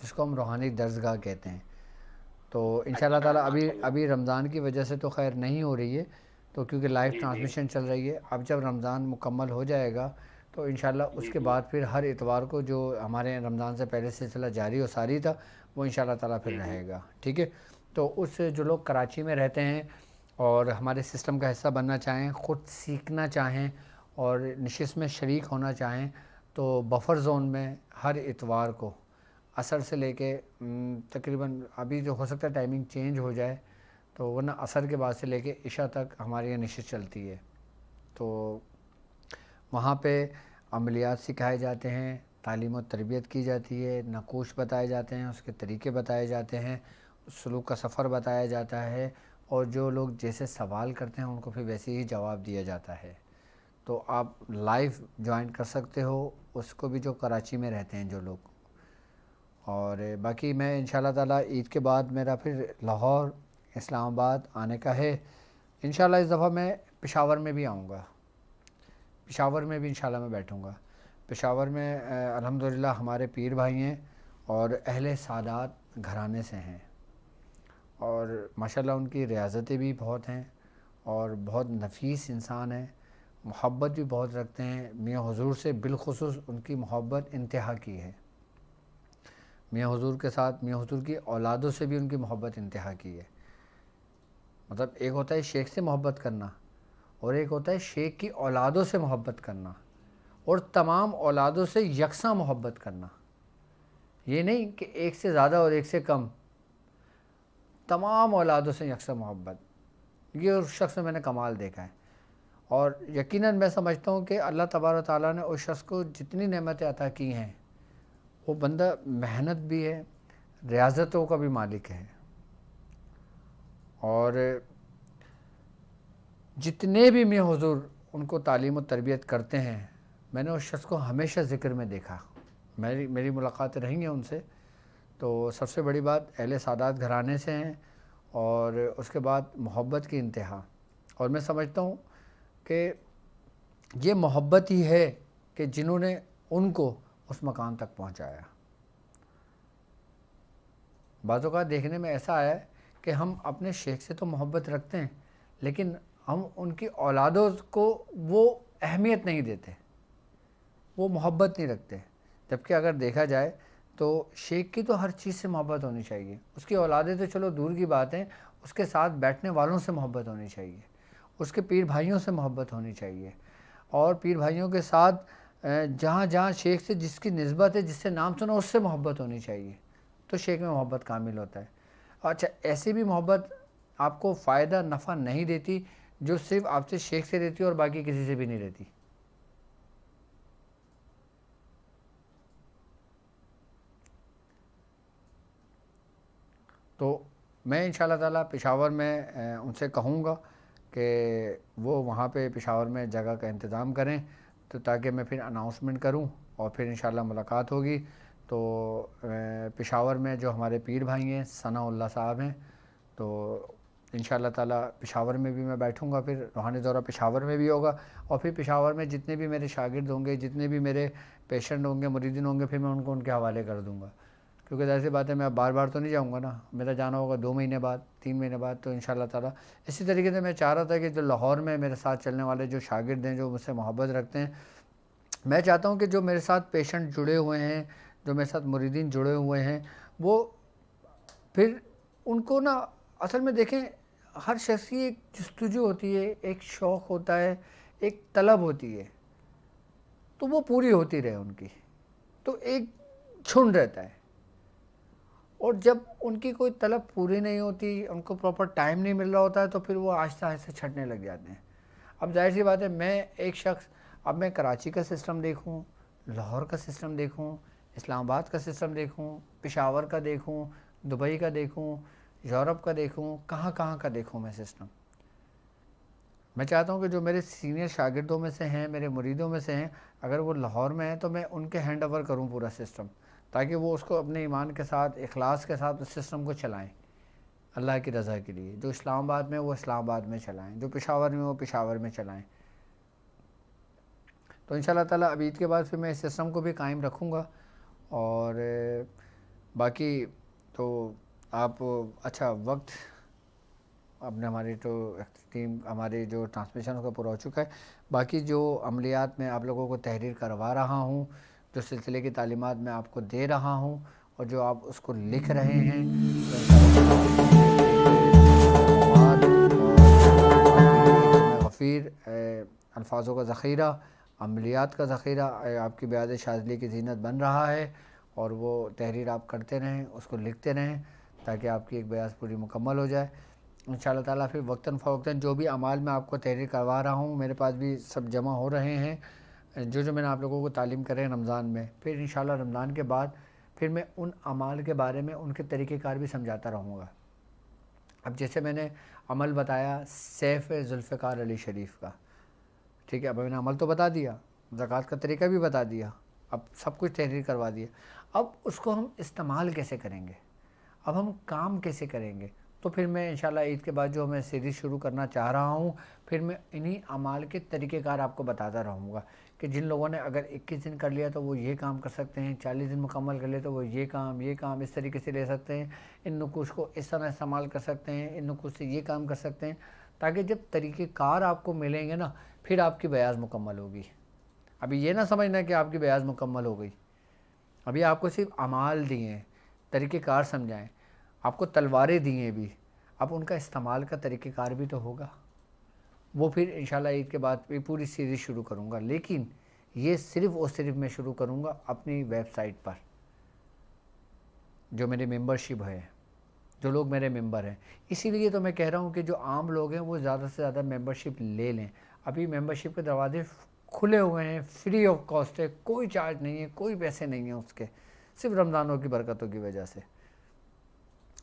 جس کو ہم روحانی درسگاہ کہتے ہیں. تو انشاءاللہ تعالیٰ ابھی رمضان کی وجہ سے تو خیر نہیں ہو رہی ہے، تو کیونکہ لائیو ٹرانسمیشن چل رہی ہے. اب جب رمضان مکمل ہو جائے گا تو انشاءاللہ اس کے بعد پھر ہر اتوار کو جو ہمارے رمضان سے پہلے سلسلہ جاری و ساری تھا وہ انشاءاللہ تعالیٰ پھر رہے گا. ٹھیک ہے. تو اس جو لوگ کراچی میں رہتے ہیں اور ہمارے سسٹم کا حصہ بننا چاہیں، خود سیکھنا چاہیں اور نشست میں شریک ہونا چاہیں، تو بفر زون میں ہر اتوار کو عصر سے لے کے تقریباً ابھی جو ہو سکتا ہے ٹائمنگ چینج ہو جائے، تو ورنہ عصر کے بعد سے لے کے عشاء تک ہماری یہ نشست چلتی ہے. تو وہاں پہ عملیات سکھائے جاتے ہیں، تعلیم و تربیت کی جاتی ہے، نقوش بتائے جاتے ہیں، اس کے طریقے بتائے جاتے ہیں، سلوک کا سفر بتایا جاتا ہے، اور جو لوگ جیسے سوال کرتے ہیں ان کو پھر ویسے ہی جواب دیا جاتا ہے. تو آپ لائیو جوائن کر سکتے ہو اس کو بھی جو کراچی میں رہتے ہیں جو لوگ. اور باقی میں انشاءاللہ تعالیٰ عید کے بعد میرا پھر لاہور، اسلام آباد آنے کا ہے. انشاءاللہ اس دفعہ میں پشاور میں بھی آؤں گا، پشاور میں بھی انشاءاللہ میں بیٹھوں گا. پشاور میں الحمدللہ ہمارے پیر بھائی ہیں اور اہل سادات گھرانے سے ہیں، اور ماشاءاللہ ان کی ریاضتیں بھی بہت ہیں اور بہت نفیس انسان ہیں، محبت بھی بہت رکھتے ہیں. میاں حضور سے بالخصوص ان کی محبت انتہا کی ہے. میاں حضور کے ساتھ میاں حضور کی اولادوں سے بھی ان کی محبت انتہا کی ہے. مطلب ایک ہوتا ہے شیخ سے محبت کرنا اور ایک ہوتا ہے شیخ کی اولادوں سے محبت کرنا اور تمام اولادوں سے یکساں محبت کرنا. یہ نہیں کہ ایک سے زیادہ اور ایک سے کم، تمام اولادوں سے یکساں محبت. یہ اس شخص میں نے کمال دیکھا ہے، اور یقیناً میں سمجھتا ہوں کہ اللہ تبارک و تعالیٰ نے اس شخص کو جتنی نعمتیں عطا کی ہیں، وہ بندہ محنت بھی ہے، ریاضتوں کا بھی مالک ہے. اور جتنے بھی میاں حضور ان کو تعلیم و تربیت کرتے ہیں، میں نے اس شخص کو ہمیشہ ذکر میں دیکھا. میری ملاقاتیں رہیں گی ان سے. تو سب سے بڑی بات اہل سادات گھرانے سے ہیں، اور اس کے بعد محبت کی انتہا. اور میں سمجھتا ہوں کہ یہ محبت ہی ہے کہ جنہوں نے ان کو اس مقام تک پہنچایا. بعض اوقات دیکھنے میں ایسا آیا ہے کہ ہم اپنے شیخ سے تو محبت رکھتے ہیں، لیکن ہم ان کی اولادوں کو وہ اہمیت نہیں دیتے، وہ محبت نہیں رکھتے. جبکہ اگر دیکھا جائے تو شیخ کی تو ہر چیز سے محبت ہونی چاہیے. اس کی اولادیں تو چلو دور کی بات ہیں، اس کے ساتھ بیٹھنے والوں سے محبت ہونی چاہیے، اس کے پیر بھائیوں سے محبت ہونی چاہیے، اور پیر بھائیوں کے ساتھ جہاں جہاں شیخ سے جس کی نسبت ہے، جس سے نام سنا، اس سے محبت ہونی چاہیے. تو شیخ میں محبت کامل ہوتا ہے. اچھا، ایسی بھی محبت آپ کو فائدہ نفع نہیں دیتی جو صرف آپ سے شیخ سے رہتی اور باقی کسی سے بھی نہیں رہتی. تو میں انشاءاللہ تعالیٰ پشاور میں ان سے کہوں گا کہ وہ وہاں پہ پشاور میں جگہ کا انتظام کریں، تو تاکہ میں پھر اناؤنسمنٹ کروں اور پھر انشاءاللہ ملاقات ہوگی. تو پشاور میں جو ہمارے پیر بھائی ہیں ثناء اللہ صاحب ہیں، تو انشاءاللہ تعالیٰ پشاور میں بھی میں بیٹھوں گا. پھر روحانی دورہ پشاور میں بھی ہوگا، اور پھر پشاور میں جتنے بھی میرے شاگرد ہوں گے، جتنے بھی میرے پیشنٹ ہوں گے، مریدین ہوں گے، پھر میں ان کو ان کے حوالے کر دوں گا. کیونکہ ظاہر سی بات ہے میں اب بار بار تو نہیں جاؤں گا نا، میرا جانا ہوگا 2 مہینے بعد، 3 مہینے بعد. تو انشاءاللہ تعالیٰ اسی طریقے سے میں چاہ رہا تھا کہ جو لاہور میں میرے ساتھ چلنے والے جو شاگرد ہیں، جو مجھ سے محبت رکھتے ہیں، میں چاہتا ہوں کہ جو میرے ساتھ پیشنٹ جڑے ہوئے ہیں، جو میرے ساتھ مریدین جڑے ہوئے ہیں، وہ پھر ان کو نا اصل میں دیکھیں، ہر شخص کی ایک جستجو ہوتی ہے، ایک شوق ہوتا ہے، ایک طلب ہوتی ہے، تو وہ پوری ہوتی رہے ان کی. تو ایک جھنڈ رہتا ہے، اور جب ان کی کوئی طلب پوری نہیں ہوتی، ان کو پراپر ٹائم نہیں مل رہا ہوتا ہے، تو پھر وہ آہستہ آہستہ چھٹنے لگ جاتے ہیں. اب ظاہر سی بات ہے میں ایک شخص، اب میں کراچی کا سسٹم دیکھوں، لاہور کا سسٹم دیکھوں، اسلام آباد کا سسٹم دیکھوں، پشاور کا دیکھوں، دبئی کا دیکھوں، یورپ کا دیکھوں، کہاں کہاں کا دیکھوں میں سسٹم. میں چاہتا ہوں کہ جو میرے سینئر شاگردوں میں سے ہیں، میرے مریدوں میں سے ہیں، اگر وہ لاہور میں ہیں تو میں ان کے ہینڈ اوور کروں پورا سسٹم، تاکہ وہ اس کو اپنے ایمان کے ساتھ، اخلاص کے ساتھ اس سسٹم کو چلائیں اللہ کی رضا کے لیے. جو اسلام آباد میں وہ اسلام آباد میں چلائیں، جو پشاور میں وہ پشاور میں چلائیں. تو انشاءاللہ تعالیٰ اب عید کے بعد پھر میں اس سسٹم کو بھی قائم رکھوں گا. اور باقی تو آپ اچھا وقت اب نے ہماری تو ٹیم ہماری جو ٹرانسمیشن کا پورا ہو چکا ہے. باقی جو عملیات میں آپ لوگوں کو تحریر کروا رہا ہوں, جو سلسلے کی تعلیمات میں آپ کو دے رہا ہوں اور جو آپ اس کو لکھ رہے ہیں, غفیر الفاظوں کا ذخیرہ, عملیات کا ذخیرہ آپ کی بیاض شاذلی کی زینت بن رہا ہے. اور وہ تحریر آپ کرتے رہیں, اس کو لکھتے رہیں تاکہ آپ کی ایک بیاض پوری مکمل ہو جائے انشاءاللہ تعالیٰ. پھر وقتاً فوقتاً جو بھی اعمال میں آپ کو تحریر کروا رہا ہوں, میرے پاس بھی سب جمع ہو رہے ہیں جو میں نے آپ لوگوں کو تعلیم کرے ہیں رمضان میں. پھر انشاءاللہ رمضان کے بعد پھر میں ان اعمال کے بارے میں ان کے طریقہ کار بھی سمجھاتا رہوں گا. اب جیسے میں نے عمل بتایا سیف ذوالفقار علی شریف کا, ٹھیک ہے, اب میں نے عمل تو بتا دیا, زکوٰۃ کا طریقہ بھی بتا دیا, اب سب کچھ تحریر کروا دیا. اب اس کو ہم استعمال کیسے کریں گے, اب ہم کام کیسے کریں گے, تو پھر میں انشاءاللہ عید کے بعد جو میں سیریز شروع کرنا چاہ رہا ہوں, پھر میں انہی اعمال کے طریقہ کار آپ کو بتاتا رہوں گا کہ جن لوگوں نے اگر 21 دن کر لیا تو وہ یہ کام کر سکتے ہیں, 40 دن مکمل کر لیا تو وہ یہ کام اس طریقے سے لے سکتے ہیں, ان نقوش کو اس طرح استعمال کر سکتے ہیں, ان نقوش سے یہ کام کر سکتے ہیں, تاکہ جب طریقہ کار آپ کو ملیں گے نا پھر آپ کی بیاض مکمل ہوگی. ابھی یہ نہ سمجھنا کہ آپ کی بیاض مکمل ہو گئی, ابھی آپ کو صرف اعمال دیے ہیں, طریقہ کار سمجھائیں, آپ کو تلواریں دی ہیں بھی, اب ان کا استعمال کا طریقہ کار بھی تو ہوگا. وہ پھر انشاءاللہ عید کے بعد پوری سیریز شروع کروں گا, لیکن یہ صرف اور صرف میں شروع کروں گا اپنی ویب سائٹ پر, جو میری ممبرشپ ہے, جو لوگ میرے ممبر ہیں. اسی لیے تو میں کہہ رہا ہوں کہ جو عام لوگ ہیں وہ زیادہ سے زیادہ ممبرشپ لے لیں. ابھی ممبرشپ کے دروازے کھلے ہوئے ہیں, فری آف کاسٹ ہے, کوئی چارج نہیں ہے, کوئی پیسے نہیں ہیں اس کے, صرف رمضانوں کی برکتوں کی وجہ سے.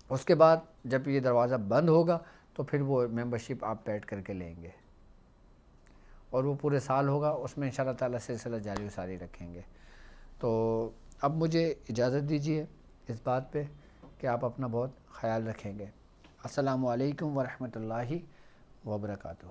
اس کے بعد جب یہ دروازہ بند ہوگا تو پھر وہ ممبرشپ آپ پیڈ کر کے لیں گے, اور وہ پورے سال ہوگا, اس میں انشاءاللہ تعالیٰ سلسلہ جاری و ساری رکھیں گے. تو اب مجھے اجازت دیجیے اس بات پہ کہ آپ اپنا بہت خیال رکھیں گے. السلام علیکم ورحمۃ اللہ وبرکاتہ.